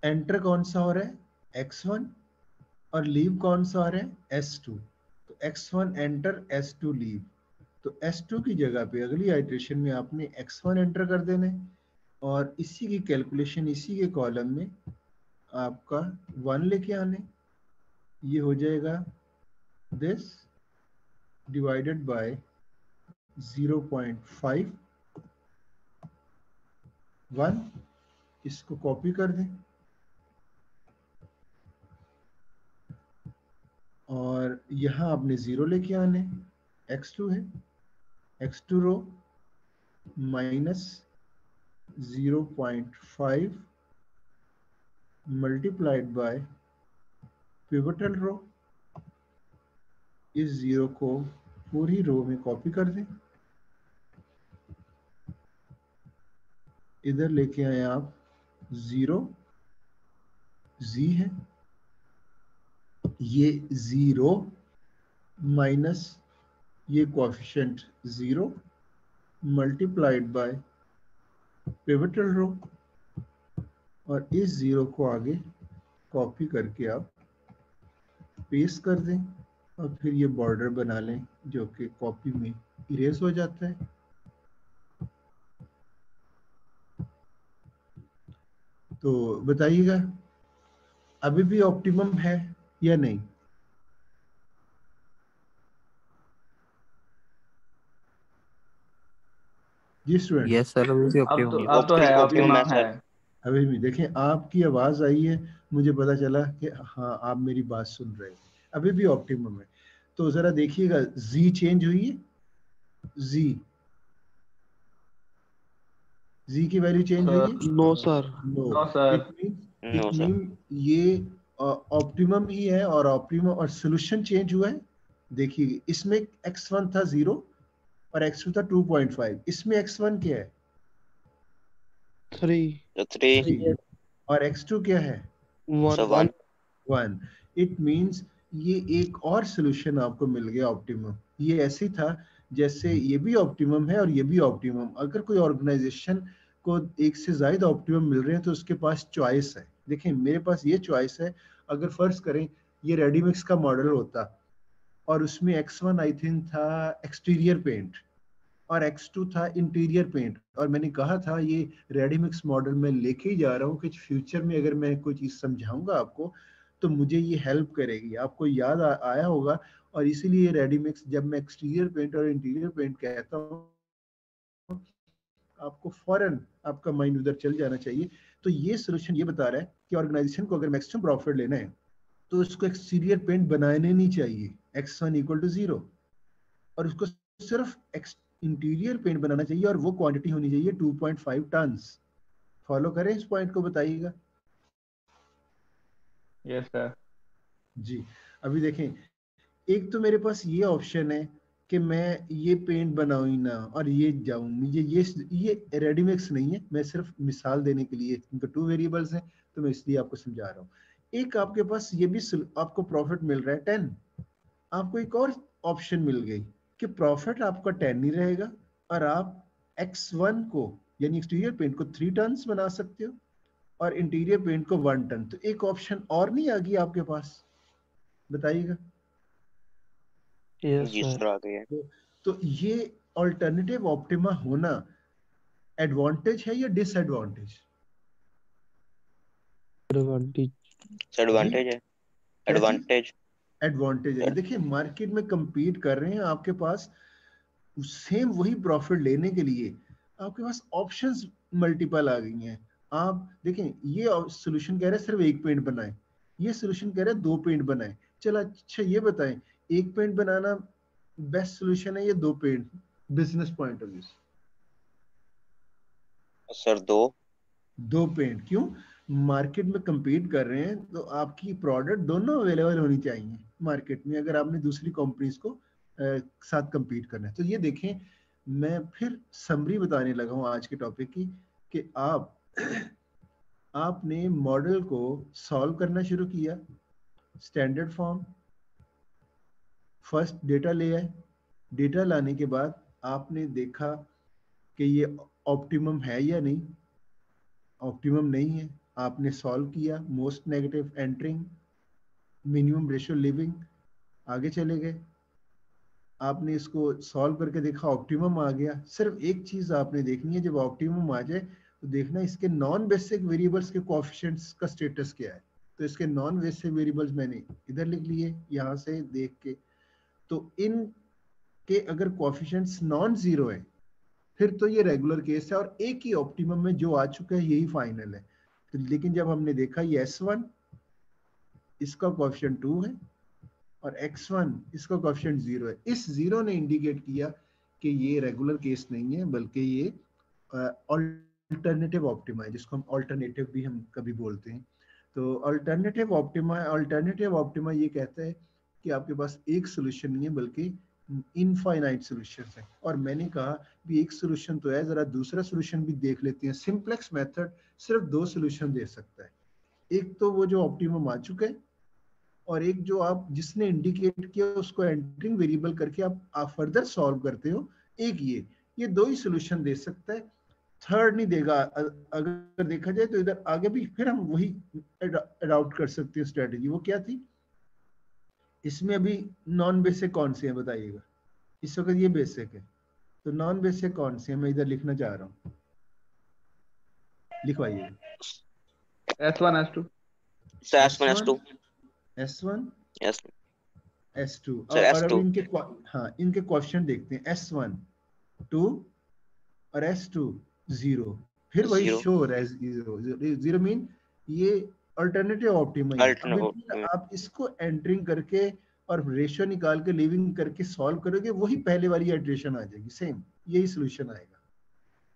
एंटर कौन सा हो रहा है? X1, और लीव कौन सा हो रहा है? S2। तो X1 एंटर, S2 लीव। तो S2 की जगह पे अगली आइटरेशन में आपने X1 एंटर कर देना है, और इसी की कैलकुलेशन इसी के कॉलम में आपका 1 लेके आने, ये हो जाएगा दिस डिवाइडेड बाय 0.5 1, इसको कॉपी कर दें, और यहाँ आपने 0 लेके आने, X2 है, X2 row minus 0.5 multiplied by pivotal row. इस 0 को पूरी रो में कॉपी कर दें, इधर लेके आए आप 0 Z है, ये 0 माइनस ये कोएफिशिएंट 0 मल्टीप्लाइड बाय पिवटल रो, और इस 0 को आगे कॉपी करके आप पेस्ट कर दें, और फिर ये बॉर्डर बना लें जो कि कॉपी में इरेज हो जाता है। तो बताइएगा अभी भी ऑप्टिमम है या नहीं? जी स्टूडेंट, यस सर, अभी भी अब तो है, ऑप्टिमम है ऑप्टिमम है। अभी भी देखें आपकी आवाज आई है, मुझे पता चला कि हाँ आप मेरी बात सुन रहे हैं, अभी भी ऑप्टिमम है। तो जरा देखिएगा Z चेंज हुई है, Z की वैल्यू चेंज हुई है? No sir. No sir. No sir. ये ऑप्टिमम ही है, और ऑप्टिमम और सॉल्यूशन चेंज हुआ है। देखिए इसमें X1 था 0 और X2 था 2.5, इसमें X1 क्या है? 3 3 और X2 क्या है? 1 1। इट मींस ये एक और सॉल्यूशन आपको मिल गया ऑप्टिमम। ये ऐसी था जैसे ये भी ऑप्टिमम है और ये भी ऑप्टिमम। अगर कोई ऑर्गेनाइजेशन को एक से ज्यादा ऑप्टिमम मिल रहे हैं तो उसके पास चॉइस है। देखिए मेरे पास ये चॉइस है, अगर फर्ज करें ये रेडीमिक्स का मॉडल होता और उसमें X1 आई थिंक था एक्सटीरियर पेंट और X2 था इंटीरियर पेंट, और मैंने कहा था ये रेडीमिक्स मॉडल में लेके ही जा रहा हूँ कि फ्यूचर में अगर मैं कोई चीज समझाऊंगा आपको तो मुझे ये हेल्प करेगी। आपको याद आया होगा, और इसीलिए रेडीमिक्स जब मैं एक्सटीरियर पेंट और इंटीरियर पेंट कहता हूँ आपको फौरन आपका माइंड उधर चल जाना चाहिए। तो ये सोल्यूशन ये बता रहा है कि ऑर्गेनाइजेशन को अगर मैक्सिमम प्रॉफिट लेना है तो उसको एक्सटीरियर पेंट बनाने नहीं चाहिए X1 = 0, और उसको सिर्फ इंटीरियर पेंट बनाना चाहिए, और वो क्वांटिटी होनी चाहिए 2.5 टन। फॉलो करें इस पॉइंट को, बताइएगा। Yes sir. जी अभी देखें, एक तो मेरे पास ये ऑप्शन है कि मैं ये पेंट बनाऊं ही ना और ये जाऊं, मुझे ये रेडीमिक्स नहीं है, मैं सिर्फ मिसाल देने के लिए, इनका 2 वेरिएबल्स हैं तो मैं इसलिए आपको समझा रहा हूँ। एक आपके पास ये भी आपको प्रॉफिट मिल रहा है 10, आपको एक और ऑप्शन मिल गई कि प्रॉफिट आपका 10 ही रहेगा और आप x1 को यानी एक्सटीरियर पेंट को 3 टन्स बना सकते हो और इंटीरियर पेंट को 1 टन। तो एक ऑप्शन और नहीं आ गई आपके पास, बताइएगा। यस जी सर। सर आ गई है। तो ये ऑल्टरनेटिव ऑप्टिमा होना एडवांटेज है या डिसएडवांटेज? एडवांटेज। एडवांटेज है। क्या चीज? एडवांटेज। एडवांटेज है। देखिए मार्केट में compete कर रहे हैं, आपके पास सेम वही प्रॉफिट लेने के लिए आपके पास ऑप्शंस मल्टीपल आ गई हैं। आप देखें, ये सोल्यूशन कह रहा है सिर्फ एक पेंट बनाएं, ये सोल्यूशन कह रहा है 2 पेंट बनाएं। चलो अच्छा ये बताएं, एक पेंट बनाना बेस्ट सोल्यूशन है या 2 paint business point of view से? सर 2। 2 पेंट क्यों? मार्केट में compete कर रहे हैं तो आपकी प्रोडक्ट दोनों अवेलेबल होनी चाहिए मार्केट में, अगर आपने दूसरी कंपनीज को साथ compete करना है। तो ये देखें, मैं फिर समरी बताने लगा हूँ आज के टॉपिक की कि आपने मॉडल को सॉल्व करना शुरू किया, स्टैंडर्ड फॉर्म, फर्स्ट डेटा ले आए, डेटा लाने के बाद आपने देखा कि ये ऑप्टिमम है या नहीं, ऑप्टिमम नहीं है, आपने सॉल्व किया, most negative entering, minimum ratio living, आगे चले गए, आपने इसको सॉल्व करके देखा ऑप्टिमम आ गया। सिर्फ एक चीज आपने देखनी है, जब ऑप्टिमम आ जाए तो देखना इसके नॉन बेसिक वेरिएबल्स के कोएफिशिएंट्स का स्टेटस क्या है। तो इसके नॉन बेसिक वेरिएबल्स मैंने इधर लिख लिए यहाँ से देख के, तो इन के अगर कोएफिशिएंट्स नॉन जीरो है फिर तो ये रेगुलर केस है और एक ही ऑप्टिमम में जो आ चुका है यही फाइनल है। तो लेकिन जब हमने देखा ये S1 इसका कोएफिशिएंट 2 है और x1 इसका कोएफिशिएंट 0 है, इस 0 ने इंडिकेट किया कि ये रेगुलर केस नहीं है बल्कि ये अल्टरनेटिव ऑप्टिमा है, जिसको हम अल्टरनेटिव भी हम कभी बोलते हैं। तो अल्टरनेटिव ऑप्टिमा ये कहता है कि आपके पास एक सोल्यूशन नहीं है बल्कि इनफाइनाइट सॉल्यूशंस है। और मैंने कहा भी एक सोल्यूशन तो है, जरा दूसरा सोल्यूशन भी देख लेते हैं। सिंपलेक्स मेथड सिर्फ 2 सोल्यूशन दे सकता है, एक तो वो जो ऑप्टिमम आ चुका है और एक जो आप जिसने इंडिकेट किया उसको एंटरिंग वेरिएबल करके आप फर्दर सॉल्व करते हो, एक ये 2 ही सोल्यूशन दे सकता है, थर्ड नहीं देगा। अगर देखा जाए तो इधर आगे भी फिर हम वही अडॉप्ट कर सकते हैं स्ट्रेटेजी। वो क्या थी? इसमें अभी नॉन बेसिक कौन से हैं बताइएगा? इस वक्त ये बेसिक है, तो नॉन बेसिक कौन से हैं मैं इधर लिखना चाह रहा हूँ, लिखवाइए। S1 S2 S1 S2 S1 yes S2 sir और अब S2 इनके हाँ इनके क्वेश्चन देखते हैं। S1 2 और S2 0, फिर वही 0 शो रहा है 0 मीन ये अल्टरनेटिव ऑप्टिमा है। अब अल्टरनेटिव। आप इसको एंटरिंग करके और रेशियो निकाल के लिविंग करके सॉल्व करोगे, वही पहले वाली इटरेशन आ जाएगी, सेम यही सोल्यूशन आएगा।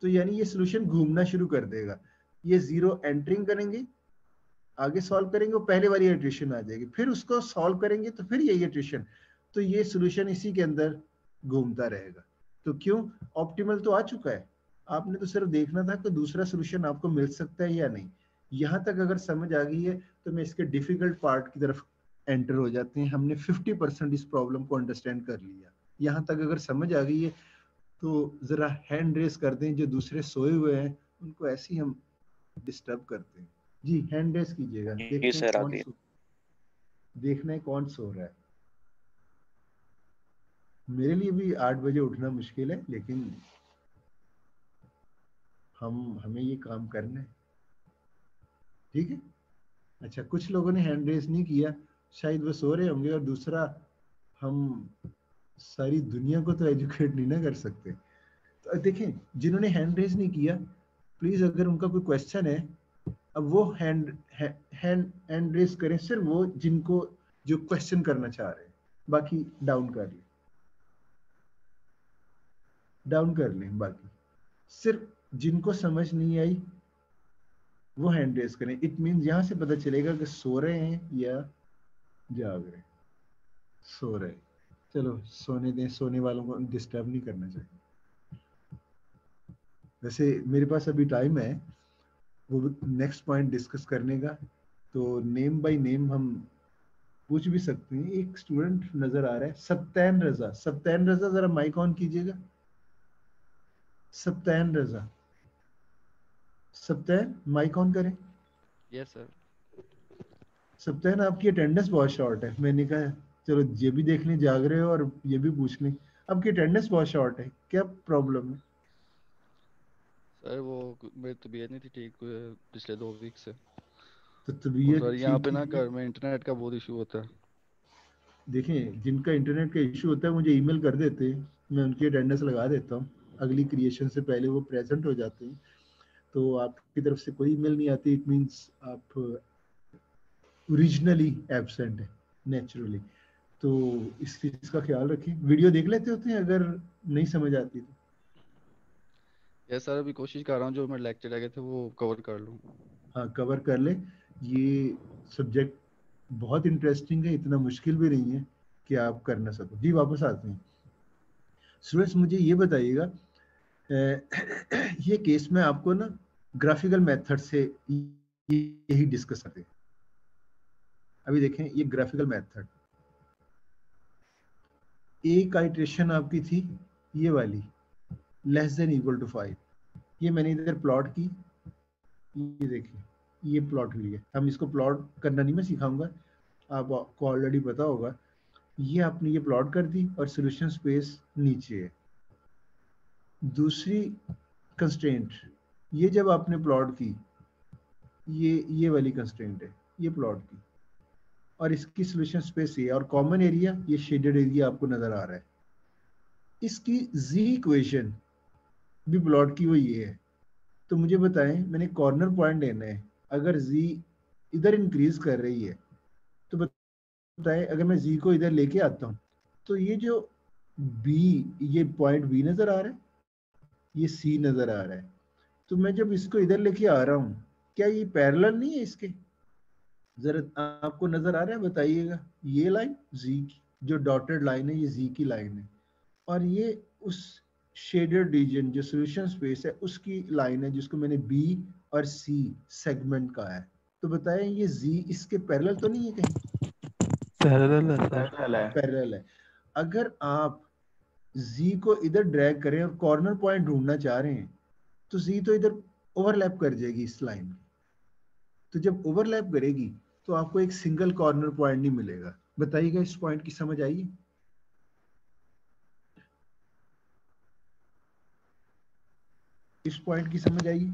तो यानी ये सोल्यूशन घूमना शुरू कर देगा, ये 0 एंटरिंग करेंगे, आगे सॉल्व करेंगे, वो पहले वाली इटरेशन आ जाएगी, फिर उसको सॉल्व करेंगे तो फिर यही इटरेशन, तो ये सोल्यूशन इसी के अंदर घूमता रहेगा। तो क्यों? ऑप्टिमल तो आ चुका है, आपने तो सिर्फ देखना था कि दूसरा सोल्यूशन आपको मिल सकता है या नहीं। यहाँ तक अगर समझ आ गई है तो मैं इसके डिफिकल्ट पार्ट की तरफ एंटर हो जाते हैं। हमने 50% इस प्रॉब्लम को अंडरस्टैंड कर लिया। यहाँ तक अगर समझ आ गई है तो जरा हैंड रेस कर दें, जो दूसरे सोए हुए हैं उनको ऐसे ही हम डिस्टर्ब करते हैं। जी हैंड रेस कीजिएगा, जी देखते हैं सर आ कौन गई। देखना है कौन सो रहा है। मेरे लिए भी 8 बजे उठना मुश्किल है, लेकिन हमें ये काम करना है, ठीक है। अच्छा कुछ लोगों ने हैंड रेस नहीं किया, शायद वो सो रहे होंगे, और दूसरा हम सारी दुनिया को तो एजुकेट नहीं ना कर सकते। तो देखें जिन्होंने हैंड रेस नहीं किया, प्लीज अगर उनका कोई क्वेश्चन है, अब वो हैंड रेस करें, सिर्फ वो जिनको जो क्वेश्चन करना चाह रहे हैं, बाकी डाउन कर लें, बाकी सिर्फ जिनको समझ नहीं आई वो हैंड रेस करें। इट मींस यहाँ से पता चलेगा कि सो रहे हैं या जाग रहे हैं। सो रहे, चलो सोने दें, सोने वालों को डिस्टर्ब नहीं करना चाहिए। वैसे मेरे पास अभी टाइम है वो नेक्स्ट पॉइंट डिस्कस करने का, तो नेम बाय नेम हम पूछ भी सकते हैं। एक स्टूडेंट नजर आ रहा है, सप्तान रजा। सप्तान रजा, जरा माइक ऑन कीजिएगा। सप्तान रजा, सप्तान माइक ऑन करें। Yes sir. सप्तान, आपकी अटेंडेंस बहुत शॉर्ट है। मैंने कहा चलो ये भी देख लें, जाग रहे हो और ये भी पूछ लें। आपकी अटेंडेंस बहुत शॉर्ट है, क्या प्रॉब्लम है? सर वो मेरी तबीयत नहीं थी ठीक पिछले 2 वीक से। तो और तबीयत सर यहाँ ठीक पे की ना है। घर में इंटरनेट का बहुत इशू होता है। देखें, जिनका इंटरनेट का इशू होता है मुझे ईमेल कर देते हैं, मैं उनकी अटेंडेंस लगा देता हूँ। अगली क्रिएशन से पहले वो प्रेजेंट हो जाते हैं। तो आपकी तरफ से कोई ईमेल नहीं आती, इट मींस आप ओरिजिनली एब्सेंट है नेचुरली। तो इस चीज का ख्याल रखें। वीडियो देख लेते होते हैं अगर नहीं समझ आती तो। यस सर, अभी कोशिश कर रहा हूँ जो मेरे लेक्चर लगे थे वो कवर कर लूँ। हाँ, कवर कर ले। ये सब्जेक्ट बहुत इंटरेस्टिंग है, इतना मुश्किल भी नहीं है कि आप कर ना सको। जी वापस आते हैं। स्टूडेंट्स मुझे ये बताइएगा, ये केस में आपको ना ग्राफिकल मेथड से यही डिस्कस करते हैं। अभी देखें, ये ग्राफिकल मेथड, एक आइट्रेशन आपकी थी ये वाली, लेस देन इक्वल टू 5। ये मैंने इधर प्लॉट की, ये देखिए ये प्लॉट हुई है। हम इसको प्लॉट करना नहीं मैं सिखाऊंगा, आपको ऑलरेडी पता होगा। ये आपने ये प्लॉट कर दी और सॉल्यूशन स्पेस नीचे है। दूसरी कंस्ट्रेंट, ये जब आपने प्लॉट की, ये वाली कंस्ट्रेंट है, ये प्लॉट की, और इसकी सॉल्यूशन स्पेस ये, और कॉमन एरिया ये शेडेड एरिया आपको नजर आ रहा है। इसकी जी इक्वेशन भी प्लॉट की वो ये है। तो मुझे बताएं, मैंने कॉर्नर पॉइंट लेना है, अगर जी इधर इंक्रीज कर रही है तो बताएं, अगर मैं जी को इधर लेके आता हूँ तो ये जो बी, ये पॉइंट बी नजर आ रहा है, ये सी नजर आ रहा है। तो मैं जब इसको इधर लेके आ रहा हूँ, क्या ये पैरेलल नहीं है इसके? जरा आपको नजर आ रहा है, बताइएगा। ये लाइन जी की जो डॉटेड लाइन है, ये जी की लाइन है, और ये उस शेडेड रीजन जो सॉल्यूशन स्पेस है उसकी लाइन है, जिसको मैंने बी और सी सेगमेंट कहा है। तो बताएं, ये जी इसके पैरेलल तो नहीं है कहीं? पैरेलल है सर। पैरेलल है। अगर आप जी को इधर ड्रैग करें और कॉर्नर पॉइंट ढूंढना चाह रहे हैं तो जी तो इधर ओवरलैप कर जाएगी इस लाइन। तो जब ओवरलैप करेगी तो आपको एक सिंगल कॉर्नर पॉइंट नहीं मिलेगा। बताइएगा, इस पॉइंट की समझ आई? इस पॉइंट की समझ आई?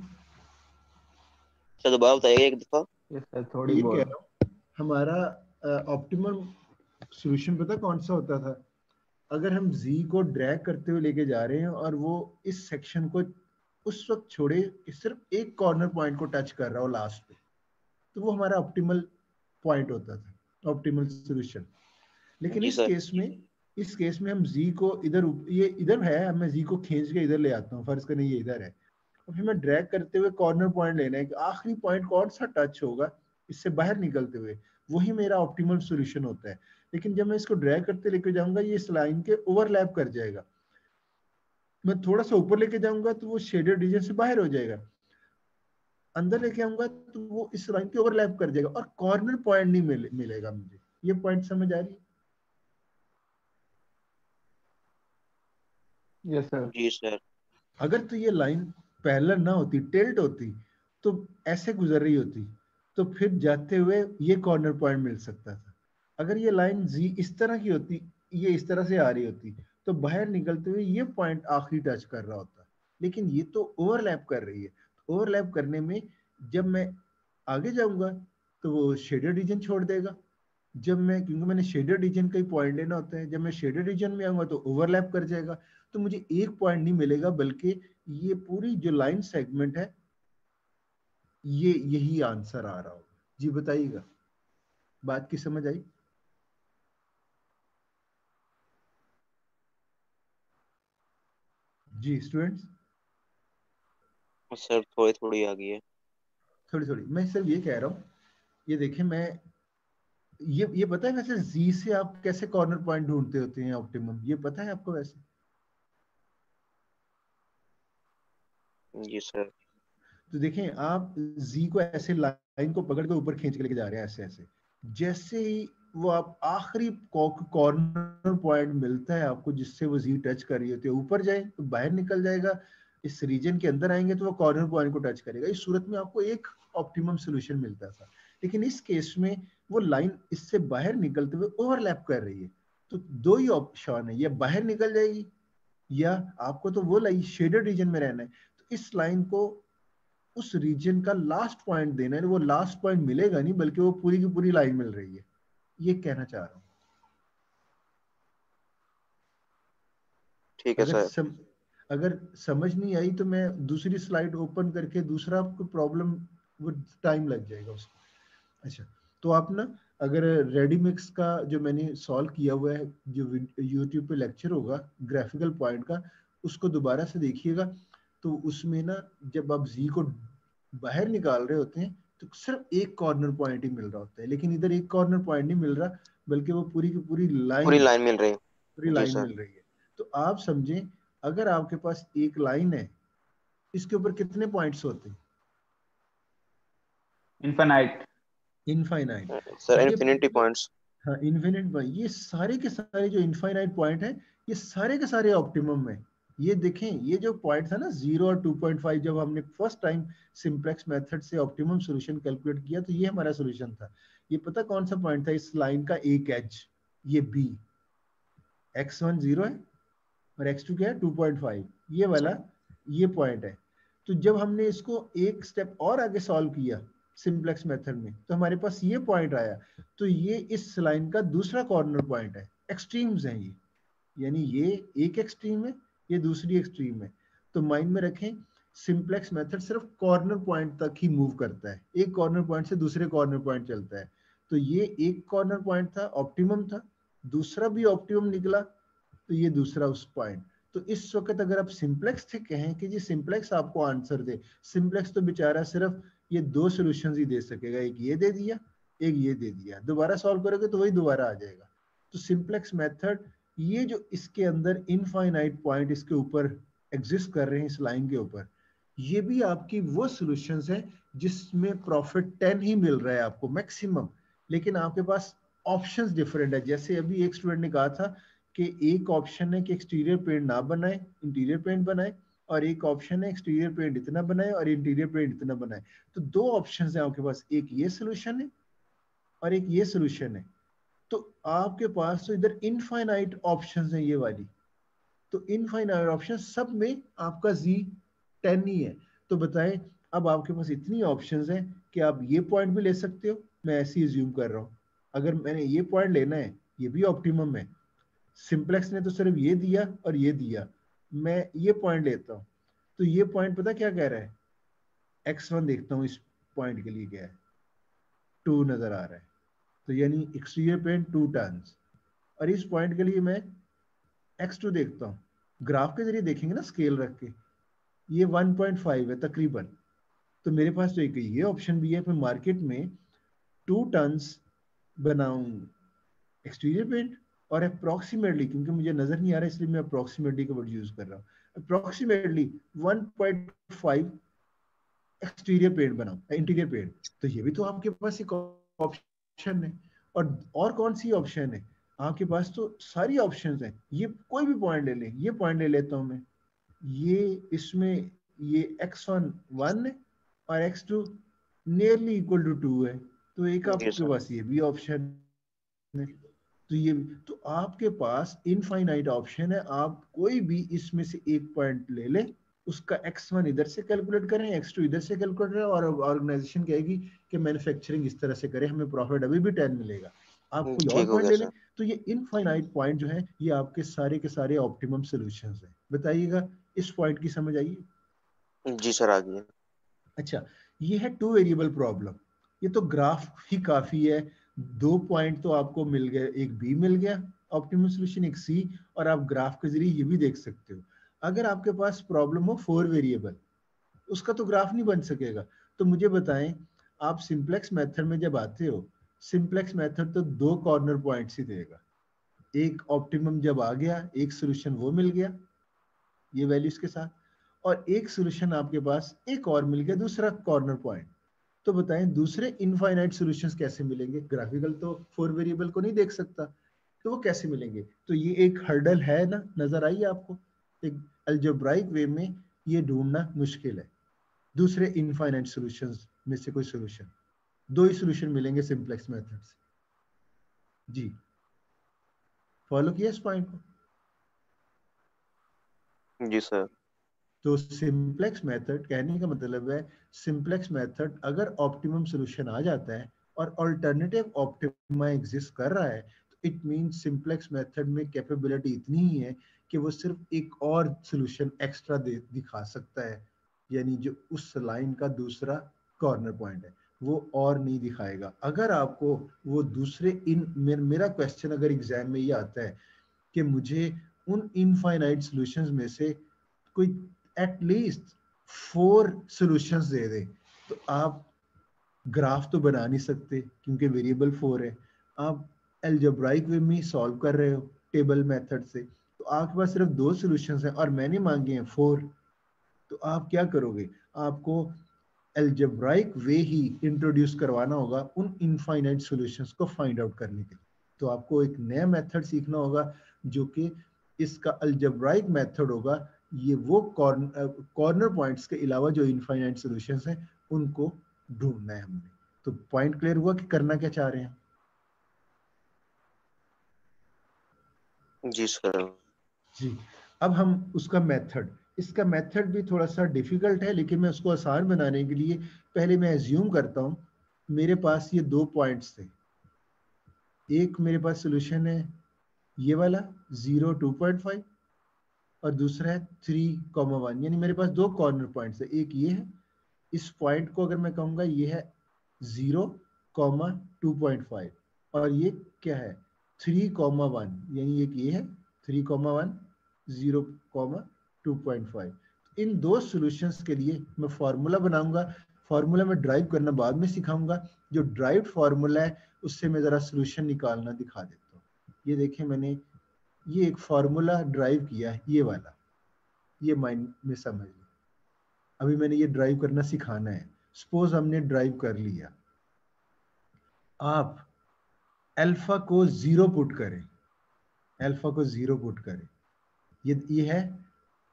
सर दोबारा बताइए एक दफा। यस सर, थोड़ी ये कह बहुत। रहा हूँ, हमारा ऑप्टिमल सॉल्यूशन पता कौन सा होता था? अगर हम z को ड्रैग करते हुए लेके जा रहे हैं और वो इस सेक्शन को उस वक्त छोड़े कि सिर्फ एक कॉर्नर पॉइंट को टच कर रहा हो लास्ट पे, तो वो हमारा ऑप्टिमल पॉइंट होता था, ऑप्टिमल सॉल्यूशन। लेकिन जी इस सर। केस में, इस केस में हम z को इधर, ये इधर है, मैं z को खींच के इधर ले आता हूँ, फर्ज करें ये इधर है, और फिर मैं ड्रैग करते हुए कॉर्नर पॉइंट लेना है कि आखिरी पॉइंट कौन सा टच होगा इससे बाहर निकलते हुए, वही मेरा ऑप्टिमल सॉल्यूशन होता है। लेकिन जब मैं इसको ड्रैग करते लेके जाऊंगा, ये इस लाइन के ओवरलैप कर जाएगा। मैं थोड़ा सा ऊपर लेके जाऊंगा तो वो शेडेड रीजन से बाहर हो जाएगा, अंदर लेके आऊंगा तो वो इस लाइन के ओवरलैप कर जाएगा और कॉर्नर पॉइंट नहीं मिलेगा मुझे। ये पॉइंट समझ आ रही है? Yes sir. जी सर। अगर तो ये लाइन पैरेलल ना होती, टिल्ट होती, तो ऐसे गुजर रही होती, तो फिर जाते हुए ये कॉर्नर पॉइंट मिल सकता था। अगर ये लाइन जी इस तरह की होती, ये इस तरह से आ रही होती, तो बाहर निकलते हुए ये पॉइंट आखिरी टच कर रहा होता। लेकिन ये तो ओवरलैप कर रही है। ओवरलैप करने में जब मैं आगे जाऊंगा तो वो शेडेड रीजन छोड़ देगा। जब मैं, क्योंकि मैंने शेडेड रीजन का ही पॉइंट लेना होता है, जब मैं शेडेड रीजन में आऊंगा तो ओवरलैप कर जाएगा, तो मुझे एक पॉइंट नहीं मिलेगा, बल्कि ये पूरी जो लाइन सेगमेंट है, ये यही आंसर आ रहा होगा। जी बताइएगा, बात की समझ आई? जी स्टूडेंट्स, सर थोड़ी थोड़ी आ गई है। थोड़ी थोड़ी, मैं सिर्फ ये कह रहा हूँ, ये देखें, मैं ये पता है वैसे जी से आप कैसे कॉर्नर पॉइंट ढूंढते होते हैं ऑप्टिमम, ये पता है आपको वैसे? जी सर। तो देखें आप z को ऐसे लाइन को पकड़ के ऊपर खींच के लेके जा रहे हैं ऐसे ऐसे, जैसे ही वो आप आखिरी कॉर्नर पॉइंट मिलता है आपको जिससे वो z टच कर रही होती है, ऊपर जाए तो बाहर निकल जाएगा, इस रीजन के अंदर आएंगे तो वो कॉर्नर पॉइंट को टच करेगा। इस सूरत में आपको एक ऑप्टिमम सोल्यूशन मिलता था, लेकिन इस केस में वो लाइन इससे बाहर निकलते हुए ओवरलैप कर रही है, तो दो ही ऑप्शन है, या बाहर निकल जाएगी या आपको तो वो लाइन शेडेड रीजन में रहना है। तो इस लाइन को उस रीजन का लास्ट पॉइंट देना है, वो लास्ट पॉइंट मिलेगा नहीं बल्कि वो पूरी की पूरी लाइन मिल रही है, ये कहना चाह रहा हूँ। ठीक है सर। अगर समझ नहीं आई तो मैं दूसरी स्लाइड ओपन करके दूसरा आपको प्रॉब्लम, वो टाइम लग जाएगा उसको। अच्छा, तो आप ना अगर रेडीमिक्स का जो मैंने सॉल्व किया हुआ है, जो यूट्यूब पे लेक्चर होगा ग्राफिकल पॉइंट का, उसको दोबारा से देखिएगा। तो उसमें ना जब आप जी को बाहर निकाल रहे होते हैं तो सिर्फ एक कॉर्नर पॉइंट ही मिल रहा होता है, लेकिन इधर एक कॉर्नर पॉइंट नहीं मिल रहा बल्कि वो पूरी की पूरी पूरी लाइन, लाइन मिल रही है। पूरी जी लाइन सर। मिल रही है। तो आप समझें, अगर आपके पास एक लाइन है, इसके ऊपर कितने पॉइंट्स होते हैं? इनफाइनाइट। इनफाइनाइट। सर ये इन्फिनिटी पॉइंट्स। हाँ, इन्फिनिट पॉइंट, ये सारे के सारे जो इनफाइनाइट पॉइंट है ये सारे के सारे ऑप्टिमम है। ये देखें, ये जो पॉइंट था ना 0 और 2.5, जब हमने फर्स्ट टाइम सिंप्लेक्स मेथड से ऑप्टिमम सॉल्यूशन कैलकुलेट किया तो ये हमारा सॉल्यूशन था। ये पता कौन सा पॉइंट था? इस लाइन का एक एज, ये बी, x1 0 है और x2 क्या है 2.5, ये वाला, ये पॉइंट है। तो जब हमने इसको एक स्टेप और आगे सॉल्व किया सिंप्लेक्स मेथड में तो हमारे पास ये पॉइंट आया। तो ये इस लाइन का दूसरा कॉर्नर पॉइंट है, एक्सट्रीम्स हैं ये, यानी ये एक एक्सट्रीम है, ये दूसरी एक्सट्रीम है। तो माइंड में रखें, सिंप्लेक्स मेथड सिर्फ कॉर्नर पॉइंट तक ही मूव करता है, एक कॉर्नर पॉइंट से दूसरे कॉर्नर पॉइंट चलता है। तो ये एक कॉर्नर पॉइंट था, ऑप्टिमम था, दूसरा भी ऑप्टिमम निकला, तो ये दूसरा उस पॉइंट। तो इस वक्त अगर आप सिंप्लेक्स से कहें कि जी सिंप्लेक्स आपको आंसर दे, सिंप्लेक्स तो बेचारा सिर्फ ये दो सॉल्यूशंस ही दे सकेगा, एक ये दे दिया, एक ये दे दिया, दोबारा सॉल्व करोगे तो वही दोबारा आ जाएगा। तो सिंप्लेक्स मेथड, ये जो इसके अंदर इनफाइनाइट पॉइंट इसके ऊपर एग्जिस्ट कर रहे हैं इस लाइन के ऊपर, ये भी आपकी वो सॉल्यूशंस हैं जिसमें प्रॉफिट 10 ही मिल रहा है आपको मैक्सिमम, लेकिन आपके पास ऑप्शंस डिफरेंट है। जैसे अभी एक स्टूडेंट ने कहा था कि एक ऑप्शन है कि एक्सटीरियर पेंट ना बनाए, इंटीरियर पेंट बनाए, और एक ऑप्शन है एक्सटीरियर पेंट इतना बनाए और इंटीरियर पेंट इतना बनाए। तो दो ऑप्शन है आपके पास, एक ये सोल्यूशन है और एक ये सोल्यूशन है। तो आपके पास तो इधर इनफाइनाइट ऑप्शंस है ये वाली, तो इनफाइनाइट ऑप्शन सब में आपका z 10 ही है। तो बताएं, अब आपके पास इतनी ऑप्शंस हैं कि आप ये पॉइंट भी ले सकते हो, मैं ऐसे ही अज्यूम कर रहा हूँ, अगर मैंने ये पॉइंट लेना है, ये भी ऑप्टिमम है, सिंप्लेक्स ने तो सिर्फ ये दिया और ये दिया, मैं ये पॉइंट लेता हूँ। तो ये पॉइंट पता क्या कह रहा है? x1 देखता हूँ इस पॉइंट के लिए क्या है, 2 नजर आ रहा है, तो यानी एक्सटीरियर पेंट 2 टर्न्स। और इस पॉइंट के लिए मैं x2 देखता हूँ, ग्राफ के जरिए देखेंगे ना स्केल रख के, ये 1.5 है तकरीबन। तो मेरे पास तो एक ये ऑप्शन भी है, फिर मार्केट में 2 टर्न्स बनाऊं एक्सटीरियर पेंट और अप्रोक्सीमेटली, क्योंकि मुझे नजर नहीं आ रहा इसलिए मैं अप्रोक्सीमेटली का वर्ड यूज कर रहा हूँ, अप्रोक्सीमेटली 1.5 एक्सटीरियर पेंट बनाऊं, इंटीरियर पेंट। तो ये भी तो आपके पास एक ऑप्शन है। और कौन सी ऑप्शन है आपके पास? तो सारी ऑप्शंस हैं, ये कोई भी पॉइंट ले लें, ये पॉइंट ले लेता हूं मैं, ये इसमें ये x1 1 है और x2 नियरली इक्वल टू 2 है, तो एक जी आपके सर। पास ये भी ऑप्शन है। तो ये, तो आपके पास इनफाइनाइट ऑप्शन है, आप कोई भी इसमें से एक पॉइंट ले लें, उसका x1 इधर से कैलकुलेट करें, x2 इधर से कैलकुलेट करें, और ऑर्गेनाइजेशन कहेगी कि मैन्युफैक्चरिंग इस तरह से करें, हमें प्रॉफिट अभी भी 10 मिलेगा, आप कोई और ठीक हो पॉइंट गया ले लें। सर। तो ये इनफाइनाइट पॉइंट जो है ये आपके सारे के सारे ऑप्टिमम सॉल्यूशंस हैं। बताइएगा, इस पॉइंट की समझ आई? जी सर आ गया। अच्छा, ये है 2 वेरिएबल प्रॉब्लम, ये तो ग्राफ ही काफी है, 2 पॉइंट तो आपको मिल गए, एक बी मिल गया ऑप्टिमम सॉल्यूशन, एक सी, और आप ग्राफ के जरिए ये भी देख सकते हो। अगर आपके पास प्रॉब्लम हो 4 वेरिएबल, उसका तो ग्राफ नहीं बन सकेगा। तो मुझे बताएं, आप सिंप्लेक्स मेथड में जब आते हो, सिंप्लेक्स मेथड तो 2 कॉर्नर पॉइंट्स ही देगा, एक ऑप्टिमम जब आ गया, एक सोल्यूशन वो मिल गया ये वैल्यूज के साथ, और एक सोल्यूशन आपके पास एक और मिल गया, दूसरा कॉर्नर पॉइंट। तो बताएं दूसरे इनफाइनाइट सॉल्यूशंस कैसे मिलेंगे? ग्राफिकल तो 4 वेरिएबल को नहीं देख सकता, तो वो कैसे मिलेंगे? तो ये एक हर्डल है ना, नजर आई आपको? एक अलजेब्राइक वे में ये ढूंढना मुश्किल है दूसरे इनफाइनाइट सॉल्यूशंस में से कोई सॉल्यूशन। दो ही सॉल्यूशन मिलेंगे सिंपलेक्स मेथड से। जी, फॉलो किया इस पॉइंट को? जी सर। तो सिंपलेक्स मेथड कहने का मतलब है, सिंपलेक्स मेथड अगर ऑप्टिमम सॉल्यूशन आ जाता है और अल्टरनेटिव ऑप्टिमा एग्जिस्ट कर रहा है, तो इट मींस सिंपलेक्स मेथड में कैपेबिलिटी इतनी ही है कि वो सिर्फ एक और सॉल्यूशन एक्स्ट्रा दिखा सकता है, यानी जो उस लाइन का दूसरा कॉर्नर पॉइंट है वो और नहीं दिखाएगा। अगर आपको वो दूसरे मेरा क्वेश्चन अगर एग्जाम में ये आता है कि मुझे उन इनफाइनाइट सॉल्यूशंस में से कोई एटलीस्ट 4 सॉल्यूशंस दे दे, तो आप ग्राफ तो बना नहीं सकते क्योंकि वेरिएबल 4 है। आप अलजेब्राइक वे में सॉल्व कर रहे हो टेबल मेथड से, तो आपके पास सिर्फ 2 सॉल्यूशंस हैं और मैंने मांगे हैं 4। तो आप क्या करोगे? आपको अलजेब्राइक वे ही इंट्रोड्यूस करवाना होगा उन इनफाइनाइट सॉल्यूशंस को फाइंड आउट करने के लिए। तो आपको एक नया मेथड सीखना होगा जो कि इसका अलजेब्राइक मेथड होगा। ये वो कॉर्नर पॉइंट्स के अलावा जो इनफाइनाइट सॉल्यूशंस हैं उनको ढूंढना है हमने। तो पॉइंट क्लियर हुआ कि करना क्या चाह रहे हैं? जी सर। जी, अब हम उसका मेथड, इसका मेथड भी थोड़ा सा डिफिकल्ट है, लेकिन मैं उसको आसान बनाने के लिए पहले मैं एज्यूम करता हूँ मेरे पास ये 2 पॉइंट्स थे। एक मेरे पास सॉल्यूशन है ये वाला 0 2.5 और दूसरा है 3,1, यानी मेरे पास 2 कॉर्नर पॉइंट्स है। एक ये है, इस पॉइंट को अगर मैं कहूँगा ये है 0,2.5 और ये क्या है 3,1, यानी एक ये है 3,1 0,2.5। इन दो सॉल्यूशंस के लिए मैं फार्मूला बनाऊंगा। फार्मूला में ड्राइव करना बाद में सिखाऊंगा। जो ड्राइव फार्मूला है उससे मैं जरा सॉल्यूशन निकालना दिखा देता हूँ। ये देखें, मैंने ये एक फार्मूला ड्राइव किया है, ये वाला, ये माइंड में समझ लो। अभी मैंने ये ड्राइव करना सिखाना है। सपोज हमने ड्राइव कर लिया, आप अल्फा को 0 पुट करें, अल्फा को 0 पुट करें। ये है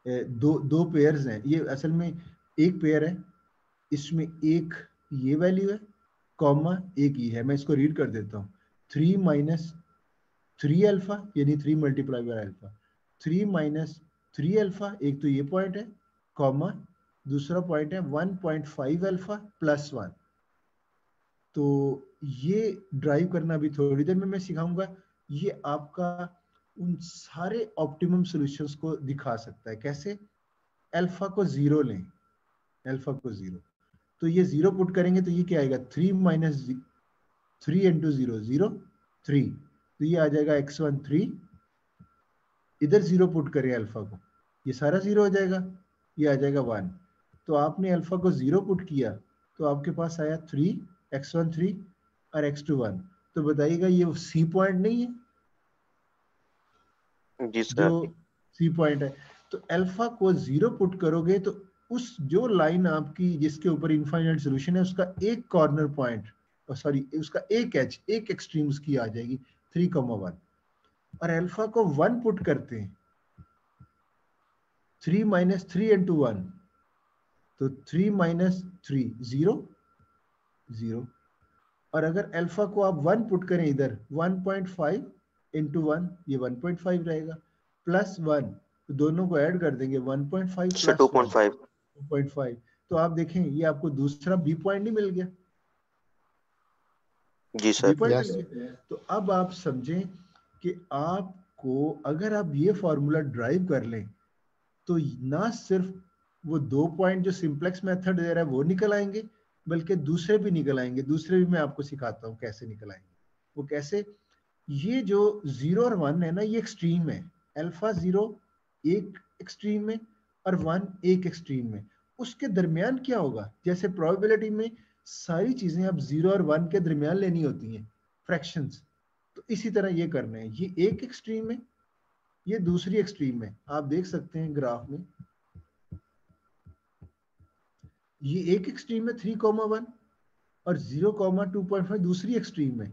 दो पेयर्स हैं, ये असल में एक पेयर है, इसमें एक ये वैल्यू है कॉमा एक ये है। मैं इसको रीड कर देता हूँ। 3 माइनस 3 अल्फा यानी 3 multiply by alpha, 3 minus 3 alpha, एक तो ये पॉइंट है कॉमा दूसरा पॉइंट है 1.5 अल्फा प्लस 1। तो ये ड्राइव करना भी थोड़ी देर में मैं सिखाऊंगा। ये आपका उन सारे ऑप्टिमम सॉल्यूशंस को दिखा सकता है। कैसे? अल्फा को 0 लें, अल्फा को 0, तो ये 0 पुट करेंगे तो ये क्या आएगा 3 माइनस 3 इंटू 0 0 3, तो ये आ जाएगा x1 3। इधर 0 पुट करें अल्फा को, ये सारा 0 हो जाएगा, ये आ जाएगा 1। तो आपने अल्फा को 0 पुट किया तो आपके पास आया 3, x1 3 और x2 1। तो बताइएगा ये सी पॉइंट नहीं है? जी सर। जो सी पॉइंट है, तो अल्फा को 0 पुट करोगे तो उस जो लाइन आपकी जिसके ऊपर इनफाइनाइट सॉल्यूशन है उसका एक कॉर्नर पॉइंट, सॉरी उसका एक एज, एक एक्सट्रीम उसकी आ जाएगी 3,1। और अल्फा को 1 पुट करते हैं, 3 माइनस 3 इंटू 1, तो 3 माइनस 3 0 0। और अगर अल्फा को आप 1 पुट करें इधर 1.5 इंटू 1, ये 1.5 रहेगा प्लस 1, तो दोनों को ऐड कर देंगे 1.5 सर प्लस 1 2.5। 2.5। तो आप देखें ये आपको दूसरा बी पॉइंट नहीं मिल गया? जी बी सर। पॉइंट मिल गया। तो अब आप समझें कि आपको अगर आप ये फॉर्मूला ड्राइव कर लें तो ना सिर्फ वो 2 पॉइंट जो सिंपलेक्स मेथड दे रहा है वो निकल आएंगे, बल्कि दूसरे भी निकल आएंगे। दूसरे भी मैं आपको सिखाता हूँ कैसे निकल आएंगे। वो कैसे? ये जो 0 और 1 है ना, ये एक्सट्रीम है। अल्फा 0 एक एक्सट्रीम में और 1 एक एक्सट्रीम में। उसके दरमियान क्या होगा? जैसे प्रोबेबिलिटी में सारी चीजें अब 0 और 1 के दरमियान लेनी होती हैं, फ्रैक्शंस। तो इसी तरह ये करना है। ये एक एक्सट्रीम में, ये दूसरी एक्सट्रीम में। आप देख सकते हैं ग्राफ में, ये एक एक्सट्रीम में 3,1 और 0,2.5 दूसरी एक्सट्रीम में।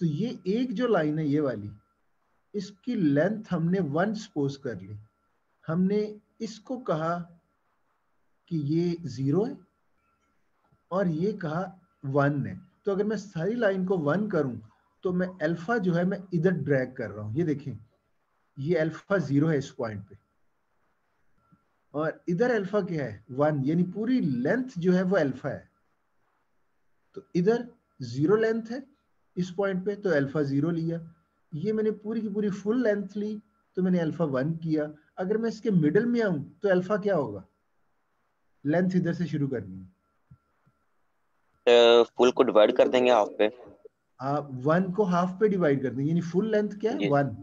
तो ये एक जो लाइन है ये वाली, इसकी लेंथ हमने 1 सपोज कर ली। हमने इसको कहा कि ये 0 है और ये कहा 1 है। तो अगर मैं सारी लाइन को 1 करूं तो मैं अल्फा जो है मैं इधर ड्रैग कर रहा हूं। ये देखें, ये अल्फा 0 है इस पॉइंट पे और इधर अल्फा क्या है 1, यानी पूरी लेंथ जो है वो अल्फा है। तो इधर 0 लेंथ है इस पॉइंट पे, तो अल्फा 0 लिया। ये मैंने पूरी की पूरी फुल लेंथ ली तो मैंने अल्फा 1 किया। अगर मैं इसके मिडिल में आऊं तो अल्फा क्या होगा, लेंथ इधर से शुरू करनी है। फुल को डिवाइड कर देंगे हाफ पे। आप 1 को हाफ पे डिवाइड कर दें, यानी फुल लेंथ क्या है जी 1।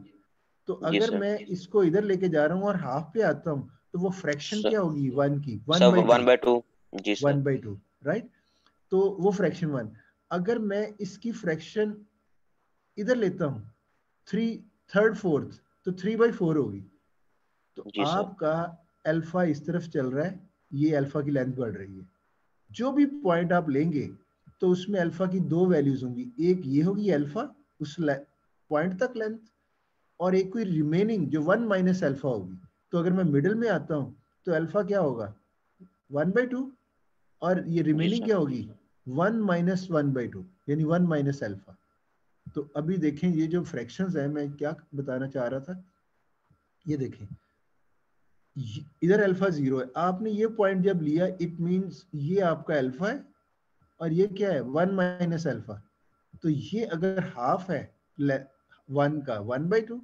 तो जी अगर सर। मैं इसको इधर लेके जा रहा हूँ और हाफ पे आता हूँ तो वो फ्रैक्शन क्या होगी 1 की, 1 सर बाई 1/2। जी सर। 1/2, राइट। तो वो फ्रैक्शन 1। अगर मैं इसकी फ्रैक्शन इधर लेता हूँ 3 3rd 4th, तो 3/4 होगी। तो जी सर। आपका अल्फा इस तरफ चल रहा है, ये अल्फा की लेंथ बढ़ रही है। जो भी पॉइंट आप लेंगे तो उसमें अल्फा की 2 वैल्यूज होंगी, एक ये होगी अल्फा उस पॉइंट तक लेंथ, और एक कोई रिमेनिंग जो 1 माइनस अल्फा होगी। तो अगर मैं मिडिल में आता हूं तो अल्फा क्या होगा 1/2 और ये जी रिमेनिंग सर। क्या होगी 1 माइनस 1/2, यानी 1 माइनस अल्फा। तो अभी देखें ये जो फ्रैक्शंस है, मैं क्या बताना चाह रहा था, ये देखें इधर अल्फा 0 है। आपने ये पॉइंट जब लिया इट मींस ये आपका अल्फा है और ये क्या है 1 माइनस अल्फा। तो ये अगर हाफ है 1 का 1/2,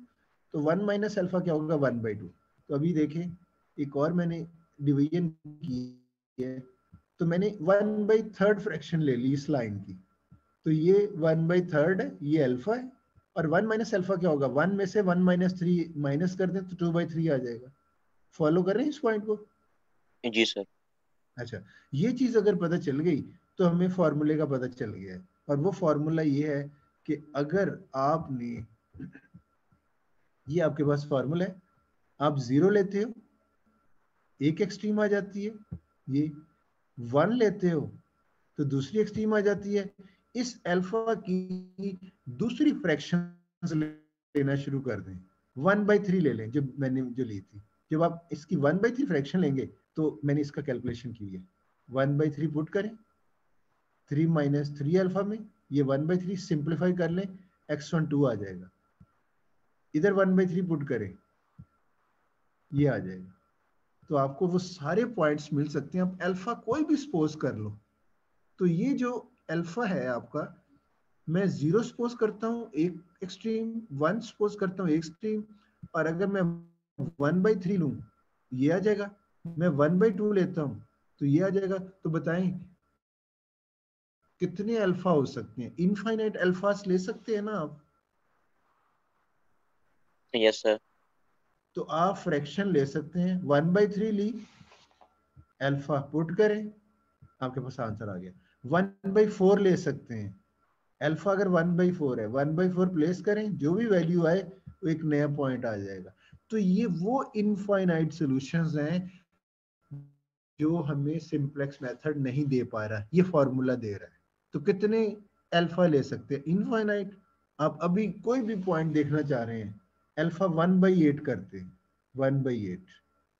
तो 1 माइनस अल्फा क्या होगा 1/2। तो अभी देखें एक और मैंने डिवीजन की है, तो मैंने 1/3 फ्रैक्शन ले ली इस लाइन की। तो ये 1/3 है, ये अल्फा है, और 1 माइनस अल्फा क्या होगा, 1 में से 1 माइनस 3 माइनस कर दें तो 2/3 आ जाएगा। फॉलो कर रहे हैं इस पॉइंट को? जी सर। अच्छा, ये चीज अगर पता चल गई तो हमें फॉर्मूले का पता चल गया है। और वो फॉर्मूला ये है कि अगर आपने, ये आपके पास फॉर्मूला है, आप 0 लेते हो एक एक्सट्रीम आ जाती है, ये 1 लेते हो तो दूसरी एक्सट्रीम आ जाती है। इस अल्फा की दूसरी फ्रैक्शन लेना शुरू कर दें, 1/3 ले लें जो मैंने जो ली थी। जब आप इसकी 1/3 फ्रैक्शन लेंगे तो मैंने इसका कैलकुलेशन की है, 1/3 पुट करें 3 माइनस 3 अल्फा में, ये 1/3 सिंप्लीफाई कर लें, x1 2 आ जाएगा। इधर 1/3 पुट करें, ये आ जाएगा। तो आपको वो सारे पॉइंट्स मिल सकते हैं। आप अल्फा कोई भी सपोज कर लो। तो ये जो अल्फा है आपका, मैं 0 सपोज करता हूँ एक एक्सट्रीम, 1 सपोज करता हूँ एक एक्सट्रीम, और अगर मैं 1/3 लूं ये आ जाएगा, मैं 1/2 लेता हूँ तो ये आ जाएगा। तो बताएं कितने अल्फा हो सकते हैं? इनफाइनाइट अल्फास ले सकते हैं ना आप। Yes sir. तो आप फ्रैक्शन ले सकते हैं, 1/3 ली, अल्फा पुट करें, आपके पास आंसर आ गया। 1/4 ले सकते हैं, अल्फा अगर 1/4 है 1/4 प्लेस करें, जो भी वैल्यू आए वो एक नया पॉइंट आ जाएगा। तो ये वो इनफाइनाइट सॉल्यूशंस हैं जो हमें सिंपलेक्स मेथड नहीं दे पा रहा, ये फॉर्मूला दे रहा है। तो कितने अल्फा ले सकते हैं? इनफाइनाइट। आप अभी कोई भी पॉइंट देखना चाह रहे हैं, अल्फा 1/8 करते हैं, 1/8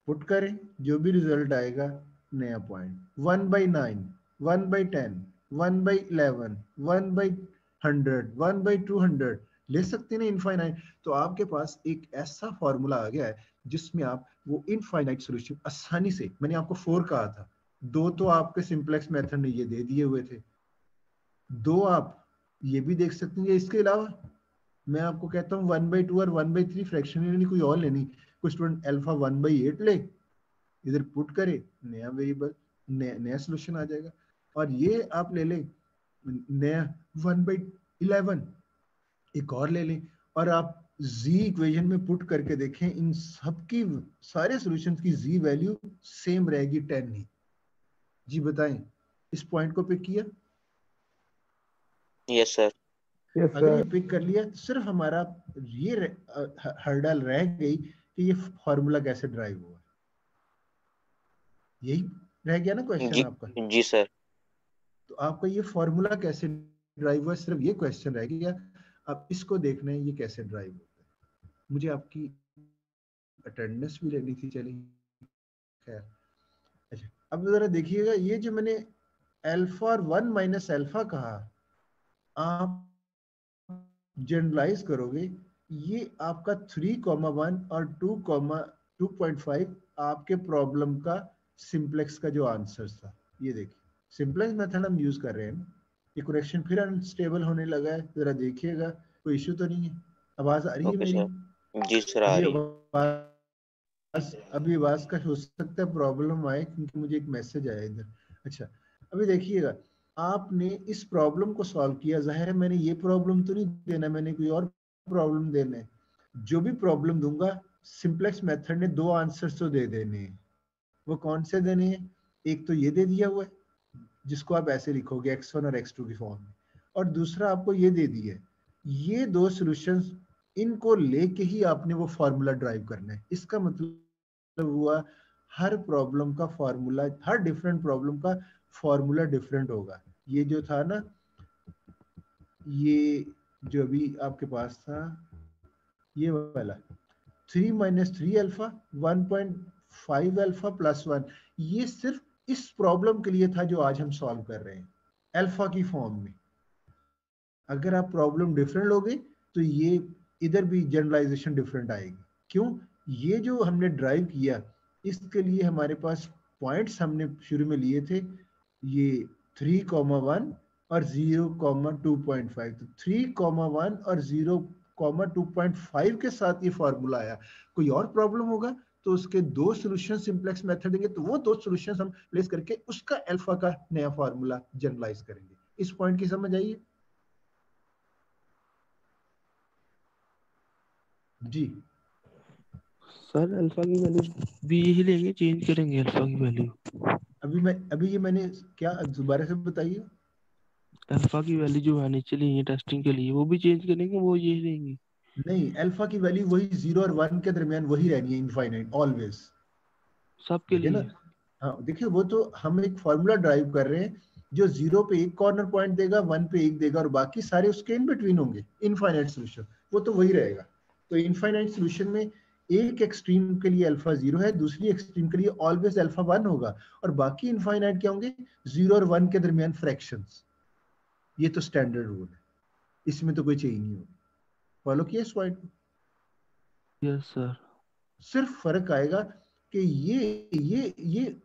पुट करें, जो भी रिजल्ट आएगा नया पॉइंट, 1/9, 1/10, 1/11, 1/100, 1/200 ले सकते हैं ना इनफाइनाइट। तो आपके पास एक ऐसा फॉर्मूला आ गया है जिसमें आप वो इनफाइनाइट सॉल्यूशन आसानी से, मैंने आपको 4 कहा था, 2 तो आपके सिंपलेक्स मेथड ने ये दे दिए हुए थे, 2 आप ये भी देख सकते हैं। इसके अलावा मैं आपको कहता हूँ 1/2 और 1/3 फ्रैक्शन लेनी, कोई और लेनी, कुछ स्टूडेंट अल्फा 1/8 ले, इधर पुट करे, नया वेरिएबल, नया सॉल्यूशन आ जाएगा। और ये आप ले लें नया 1/11, एक और ले लें, और आप z इक्वेशन में पुट करके देखें, इन सबकी सारे सॉल्यूशंस की z वैल्यू सेम रहेगी 10 ही। जी बताएं, इस पॉइंट को पिक किया? Yes sir. अगर ये पिक कर लिया तो सिर्फ हमारा ये हर्डल रह गई कि ये फॉर्मूला कैसे ड्राइव हुआ। यही रह गया ना क्वेश्चन जी आपका? जी सर। तो आपका ये फॉर्मूला कैसे ड्राइव हुआ, सिर्फ ये क्वेश्चन रह गया। आप इसको देखना है ये कैसे ड्राइव होता है। मुझे आपकी अटेंडेंस भी लेनी थी, चलिए खैर। अच्छा, अब जरा देखिएगा, ये जो मैंने अल्फा और 1 माइनस अल्फा कहा, आप जनरलाइज करोगे, ये आपका 3,1 और 2,5 आपके प्रॉब्लम का सिंप्लेक्स का जो आंसर था। ये देखिए सिंप्लेक्स मेथड हम यूज कर रहे हैं। ये करेक्शन फिर अनस्टेबल होने लगा है, जरा देखिएगा, कोई इश्यू तो नहीं है? आवाज आ रही है ओके मेरी? सर। जी सर, आ रही है। अभी आवाज का हो सकता है प्रॉब्लम आए, क्योंकि मुझे एक मैसेज आया इधर। अच्छा, अभी देखिएगा, आपने इस प्रॉब्लम को सॉल्व किया। जाहिर है मैंने ये प्रॉब्लम तो नहीं देना, मैंने कोई और प्रॉब्लम देना है। जो भी प्रॉब्लम दूंगा, सिंप्लेक्स मेथड ने 2 आंसर्स तो दे देने हैं। वो कौन से देने हैं? एक तो ये दे दिया हुआ है, जिसको आप ऐसे लिखोगे x1 और x2 की फॉर्म में, और दूसरा आपको ये दे दिया है। ये 2 सॉल्यूशंस, इनको लेके ही आपने वो फार्मूला ड्राइव करना है। इसका मतलब हुआ हर प्रॉब्लम का फार्मूला, हर डिफरेंट प्रॉब्लम का फार्मूला डिफरेंट होगा। ये जो था ना, ये जो अभी आपके पास था, ये वाला 3 माइनस 3 अल्फा 1.5 अल्फा प्लस 1, ये सिर्फ इस प्रॉब्लम के लिए था जो आज हम सॉल्व कर रहे हैं अल्फा की फॉर्म में। अगर आप प्रॉब्लम डिफरेंट लोगे तो ये इधर भी जनरलाइजेशन डिफरेंट आएगी। क्यों? ये जो हमने ड्राइव किया, इसके लिए हमारे पास पॉइंट्स हमने शुरू में लिए थे, ये 3,1 और 0,2.5। तो 3,1 और 0,2.5 के साथ ये फॉर्मूला आया। कोई और प्रॉब्लम होगा तो उसके 2 सॉल्यूशन सिंप्लेक्स मेथड देंगे, तो वो 2 सॉल्यूशंस हम प्लेस करके उसका अल्फा का नया फॉर्मूला जनरलाइज करेंगे। इस पॉइंट की समझ आइए जी। सर अल्फा की वैल्यू भी यही लेंगे, चेंज करेंगे अल्फा की वैल्यू? अभी ये मैंने क्या, दोबारा से बताइए। अल्फा की वैल्यू जो आनी चाहिए टेस्टिंग के लिए, वो भी चेंज करेंगे, वो यही लेंगे? नहीं, अल्फा की वैल्यू वही 0 और 1 के दरमियान वही रहनी है, इनफाइनाइट ऑलवेज। सबके ठीक है ना? लिए? हाँ देखिए, वो तो हम एक फॉर्मूला ड्राइव कर रहे हैं जो 0 पे एक कॉर्नर पॉइंट देगा, 1 पे एक देगा, और बाकी सारे उसके इन बिटवीन होंगे, इनफाइनाइट सोल्यूशन। वो तो वही रहेगा। तो इनफाइनाइट सोल्यूशन में एक एक्सट्रीम के लिए अल्फा 0 है, दूसरी एक्सट्रीम के लिए ऑलवेज अल्फा 1 होगा, और बाकी इनफाइनाइट क्या होंगे? 0 और 1 के दरमियान फ्रैक्शंस। ये तो स्टैंडर्ड रूल है, इसमें तो कोई चेंज नहीं होगी। फॉलो किया इस पॉइंट को? Yes sir. सिर्फ फर्क आएगा कि ये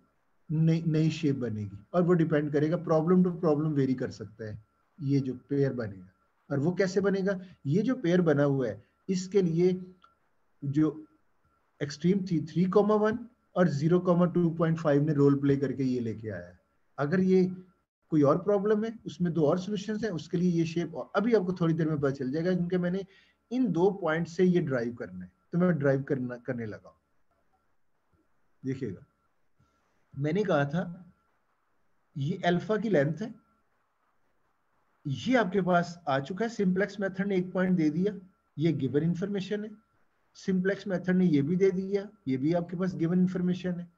नई शेप बनेगी, और वो डिपेंड करेगा, प्रॉब्लम टू प्रॉब्लम वेरी कर सकता है ये जो पेयर बनेगा। और वो कैसे बनेगा? ये जो पेयर बना हुआ है, इसके लिए जो एक्सट्रीम थी 3,1 और 0,2.5 ने रोल प्ले करके ये लेके आया है। अगर ये कोई और प्रॉब्लम है, उसमें 2 और सॉल्यूशंस हैं, उसके लिए ये शेप अभी आपको थोड़ी देर में पता चल जाएगा, क्योंकि मैंने इन 2 पॉइंट से ये ड्राइव करना है, तो मैं ड्राइव करने लगा। देखिएगा, मैंने कहा था ये अल्फा की लेंथ है, ये आपके पास आ चुका है। सिंप्लेक्स मेथड ने एक पॉइंट दे दिया, ये गिवन इंफॉर्मेशन है। सिंप्लेक्स मेथड ने ये भी दे दिया, ये भी आपके पास गिवन इंफॉर्मेशन है।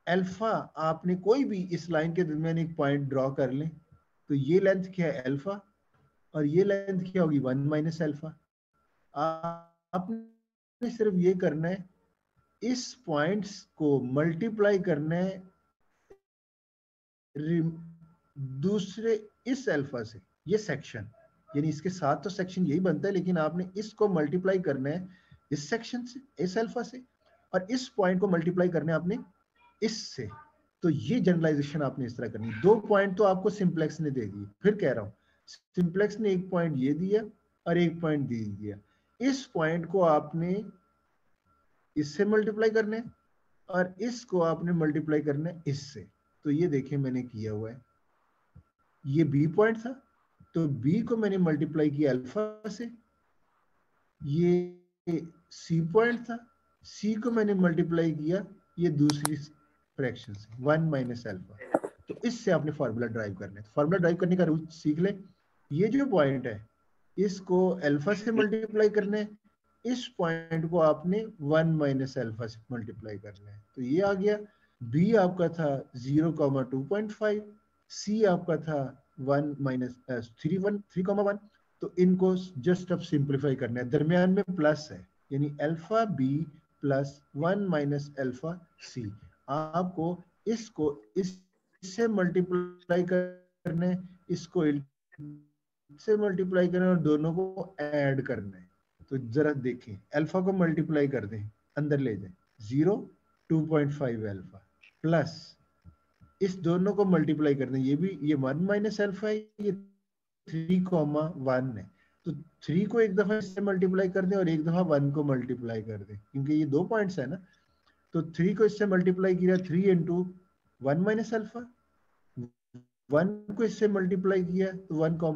अल्फा, आपने कोई भी इस लाइन के दरमियान एक पॉइंट ड्रॉ कर लें, तो ये लेंथ क्या है? अल्फा, और ये लेंथ क्या होगी? 1 माइनस अल्फा। आपने सिर्फ ये करना है, इस पॉइंट्स को मल्टीप्लाई करना है दूसरे इस अल्फा से, ये सेक्शन, यानी इसके साथ तो सेक्शन यही बनता है, लेकिन आपने इसको मल्टीप्लाई करना है इस सेक्शन से, इस अल्फा से, और इस पॉइंट को मल्टीप्लाई करना है आपने इससे। तो ये जनरलाइजेशन आपने इस तरह करनी। 2 पॉइंट तो आपको सिंप्लेक्स ने दे दिए, फिर कह रहा हूं, सिंप्लेक्स ने एक पॉइंट ये दिया और एक पॉइंट दे दिया। इस पॉइंट को आपने इससे मल्टीप्लाई करना है, और इसको आपने मल्टीप्लाई करना है इससे। तो ये देखिए मैंने किया हुआ है, ये बी पॉइंट था, तो बी को मैंने मल्टीप्लाई किया अल्फा से। ये सी पॉइंट था, सी को मैंने मल्टीप्लाई किया ये दूसरी फ्रैक्शन से, 1 माइनस अल्फा। तो इससे आपने फार्मूला ड्राइव करना है। फार्मूला ड्राइव करने का रूल सीख ले। ये जो पॉइंट है, इसको अल्फा से मल्टीप्लाई करना है, इस पॉइंट को आपने 1 माइनस अल्फा से मल्टीप्लाई करना है। तो ये आ गया, बी आपका था 0,2.5, सी आपका था 1 माइनस 3,1, तो इनको जस्ट अब सिंप्लीफाई करना है, दरमियान में प्लस है, यानी alpha B plus 1 minus alpha C. आपको इसको इससे मल्टीप्लाई करना है, इसको इससे मल्टीप्लाई करना है और दोनों को ऐड करना है। तो जरा देखें, अल्फा को मल्टीप्लाई कर दें, अंदर ले जाएं, 0 2.5 अल्फा प्लस इस दोनों को मल्टीप्लाई कर दें, ये 1 माइनस अल्फा है, ये 3,1 है, तो 3 को एक दफा इससे मल्टीप्लाई कर दें और एक दफा 1 को मल्टीप्लाई कर दें, क्योंकि ये 2 पॉइंट्स है ना। तो 3 को इससे मल्टीप्लाई किया, 3 इंटू 1 माइनस अल्फा, 1 को इससे मल्टीप्लाई किया तो 1 को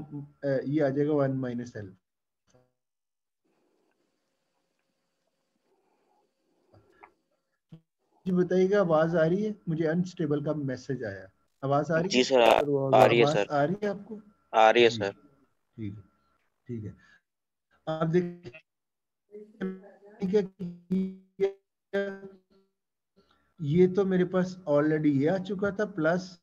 ये आ जाएगा 1 माइनस अल्फा। जी बताइएगा, आवाज आ रही है? मुझे अनस्टेबल का मैसेज आया, आवाज आ रही है? जी सर आ रही है आवाज सर, आ रही है आपको? आ रही है जी, सर। ठीक है, ठीक है। आप देखिए ये तो मेरे पास ऑलरेडी ये आ चुका था, प्लस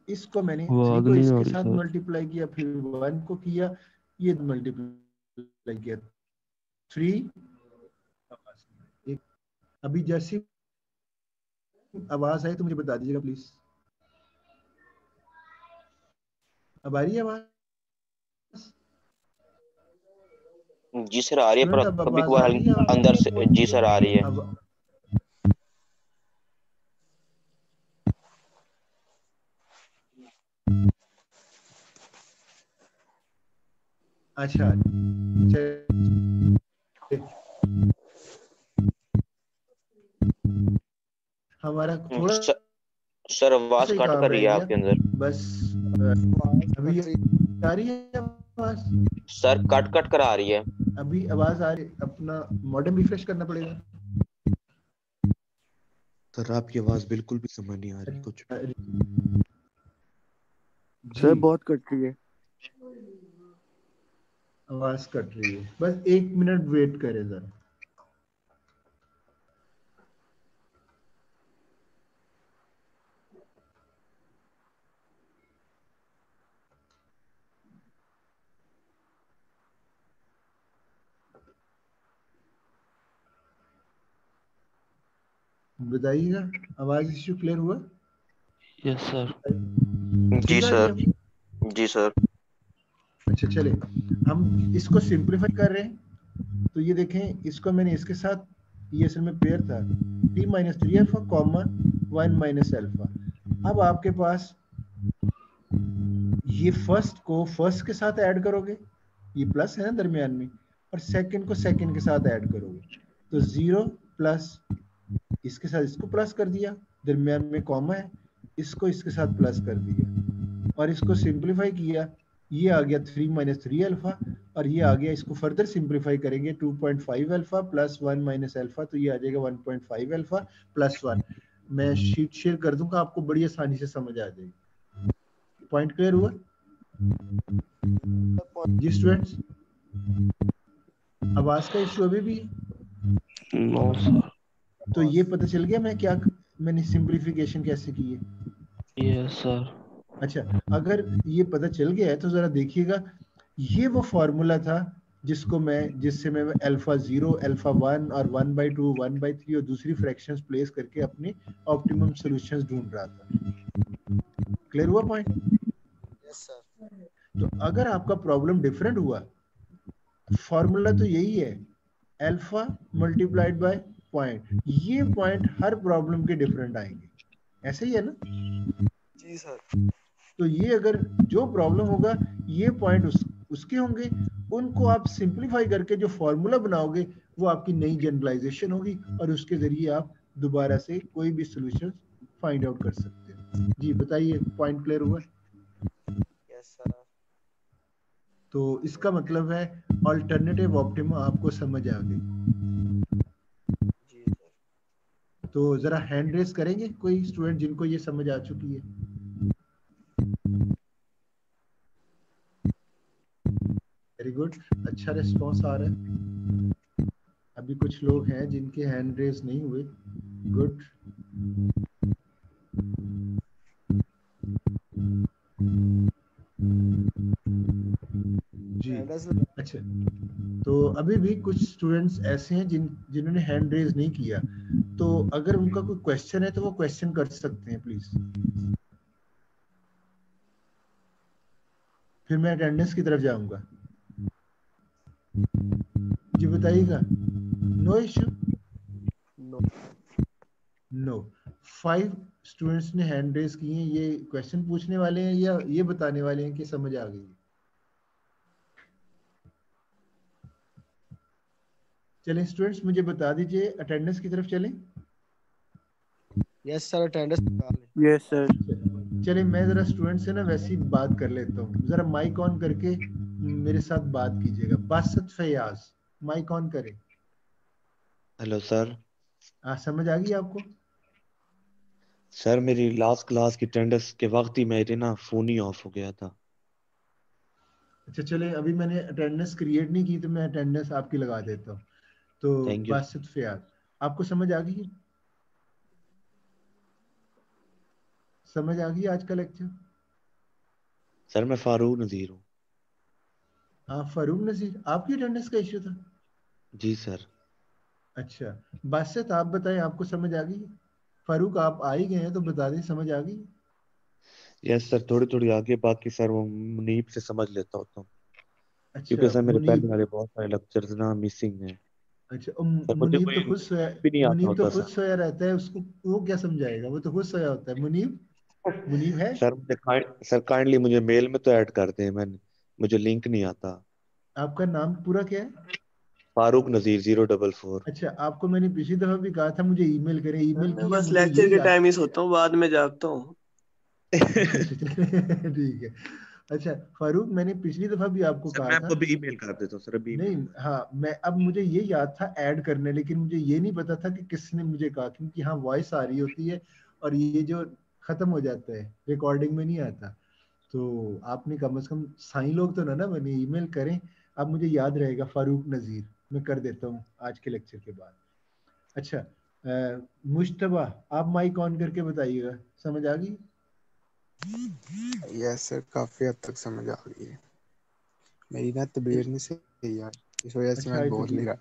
इसको मैंने वो 3 आग को नहीं आ इसके रही साथ सर। मल्टीप्लाई किया, फिर 1 को किया, ये मल्टीप्लाई किया 3। अभी जैसी आवाज आई तो मुझे बता दीजिएगा प्लीज। अब आ रही है आवाज? जी सर आ रही है, पर स्टूडेंट अब कभी आवाज आ कभार रही है अंदर से। आपको? जी सर आ रही है। अब अच्छा, हमारा थोड़ा सर आवाज से कट काम कर रही रह है गया, आपके अंदर। बस अभी आ रही है आवाज? सर कट कट कर आ रही है। अभी आवाज आ रही, अपना मॉडेम रिफ्रेश करना पड़ेगा। सर आपकी आवाज बिल्कुल भी समझ नहीं आ रही कुछ। सर जी बहुत कट रही है। आवाज कट रही है, बस 1 मिनट वेट करें जरा। बताइएगा, आवाज इश्यू क्लियर हुआ? Yes sir. जी ठीक आ रही है सर, अब? जी सर। अच्छा चले, हम इसको सिंप्लीफाई कर रहे हैं, तो ये देखें, इसको मैंने इसके साथ, ये असल में पेयर था, t minus 3 alpha comma 1 minus alpha. अब आपके पास ये फर्स्ट को फर्स्ट के साथ ऐड करोगे, ये प्लस है ना दरमियान में, और सेकंड को सेकंड के साथ ऐड करोगे, तो 0 प्लस इसके साथ इसको प्लस कर दिया, दरमियान में कॉमा है, इसको इसके साथ प्लस कर दिया, और इसको सिंप्लीफाई किया, ये आ गया 3 माइनस 3 अल्फा, और ये आ गया, इसको फर्दर सिंप्लीफाई करेंगे 2.5 अल्फा प्लस 1 माइनस अल्फा, तो ये आ जाएगा 1.5 अल्फा प्लस 1। मैं शीट शेयर कर दूंगा, आपको बड़ी आसानी से समझ आ जाएगी। पॉइंट क्लियर हुआ जी स्टूडेंट्स? आवाज का इश्यू अभी भी? No sir. तो ये पता चल गया मैंने सिंप्लीफिकेशन कैसे की है? Yes sir. अच्छा, अगर ये पता चल गया है तो जरा देखिएगा, ये वो फॉर्मूला था जिससे मैं अल्फा 0, अल्फा 1 और 1/2, 1/3 और दूसरी फ्रैक्शंस प्लेस करके अपने ऑप्टिमम सॉल्यूशंस ढूंढ रहा था। क्लियर हुआ पॉइंट? Yes sir. तो अगर आपका प्रॉब्लम डिफरेंट हुआ, फॉर्मूला तो यही है, अल्फा मल्टीप्लाइड बाय पॉइंट, ये पॉइंट हर प्रॉब्लम के डिफरेंट आएंगे, ऐसे ही है ना? जी सर। तो ये अगर जो प्रॉब्लम होगा, ये पॉइंट उसके होंगे, उनको आप सिंप्लीफाई करके जो फॉर्मूला बनाओगे, वो आपकी नई जनरलाइजेशन होगी, और उसके जरिए आप दोबारा से कोई भी सॉल्यूशन फाइंड आउट कर सकते हैं। जी बताइए, पॉइंट क्लियर हुआ? Yes sir. तो इसका मतलब है अल्टरनेटिव ऑप्टिमा आपको समझ आ गई। जी सर। तो जरा हैंड रेस करेंगे कोई स्टूडेंट जिनको ये समझ आ चुकी है? वेरी गुड, अच्छा रिस्पॉन्स आ रहा है। अभी कुछ लोग हैं जिनके हैंड रेज नहीं हुए। गुड। जी अच्छा, तो अभी भी कुछ स्टूडेंट्स ऐसे हैं जिन्होंने हैंड रेज नहीं किया, तो अगर उनका कोई क्वेश्चन है तो वो क्वेश्चन कर सकते हैं प्लीज। फिर मैं अटेंडेंस की तरफ जाऊंगा। जी बताइएगा। No issue. नो। 5 स्टूडेंट्स ने हैंड रेज किए हैं। ये क्वेश्चन पूछने वाले हैं या ये बताने वाले हैं कि समझ आ गई? चलें स्टूडेंट्स, मुझे बता दीजिए, अटेंडेंस की तरफ चलें। Yes sir, attendance yes sir. चलिए मैं जरा स्टूडेंट से ना वैसे ही बात कर लेता हूँ। जरा माइक ऑन करके मेरे साथ बात कीजिएगा। बासत फयाज, माइक ऑन करें। Hello sir. समझ आ गई आपको? सर मेरी लास्ट क्लास की अटेंडेंस के वक्त ही मेरे ना फोन ही ऑफ हो गया था। अच्छा चले, अभी मैंने अटेंडेंस क्रिएट नहीं की तो मैं अटेंडेंस आपकी लगा देता हूँ। तो थैंक यू। बासत फयाज, आपको समझ आ गई? समझ आ गई आज का लेक्चर? सर मैं फारूक नजीर हूँ। हाँ फारूक नजीर, आपकी अटेंडेंस का इश्यू था? जी सर। अच्छा बासत, आप बताएं, आपको समझ आ गई? फारूक आप आ ही गए हैं तो बता दें, समझ आ गई? यस सर, थोड़ी थोड़ी आगे, बाकी सर वो मुनीब से समझ लेता होता हूँ, क्योंकि अच्छा सर मेरे पहले मुनीब। वाले बहुत सारे लेक्चर्स ना मिसिंग हैं। अच्छा सर मुझे मुनीब कोई तो खुद सोया, भी नहीं आता मुनीब तो होता खुद सर। सोया रहता है, उसको वो क्या समझाएगा? वो तो खुद सोया होता है। मुनीब, मुनीब है? सर काइंडली मुझे मेल में तो ऐड कर दें, मुझे लिंक नहीं आता। आपका नाम पूरा क्या है? फारूक नजीर 044। अच्छा आपको मैंने पिछली दफा भी कहा था मुझे ईमेल करें, ईमेल मैं किया, बस मुझे ये लेक्चर के याद। टाइम ही सोता हूँ, बाद में जागता हूँ। अच्छा अच्छा ठीक है। अच्छा फारूक, मैंने पिछली दफा भी आपको सर कहा मैं था। आपको भी ईमेल कर देता हूँ सर, अभी नहीं ईमेल हुआ है। हाँ, मैं अब मुझे ये याद था ऐड करने, लेकिन मुझे ये नहीं पता था कि किसने मुझे कहा, क्योंकि हाँ वॉइस आ रही होती है और ये जो खत्म हो जाता है रिकॉर्डिंग में नहीं आता। तो आपने कम से कम साई लोग तो ना मैंने ईमेल करें। अब मुझे याद रहेगा फारूक नजीर, मैं कर देता हूँ आज के लेक्चर के बाद। अच्छा मुश्तबा, आप माइक ऑन करके बताइएगा, समझ आ गई? यस सर, काफी हद तक समझ आ गई है। मेरी ना तबीयत नहीं सही यार, इस वजह से अच्छा मैं ये बोल नहीं रहा।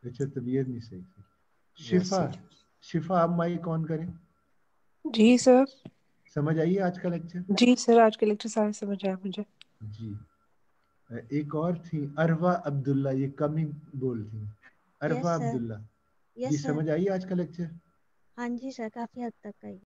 अच्छा तबीयत नहीं सही थी। यस शिफा, सर। शिफा आप माइक ऑन करें। जी सर। समझ आइए आज का लेक्चर? जी सर, आज के लेक्चर सारे समझ आया मुझे। जी। एक और थी अरवा अब्दुल्ला, ये कम ही बोलती। यस अरवा सर। अब्दुल्ला जी, यस सर। समझ आई आज का लेक्चर? हाँ जी सर, काफी हद तक आई।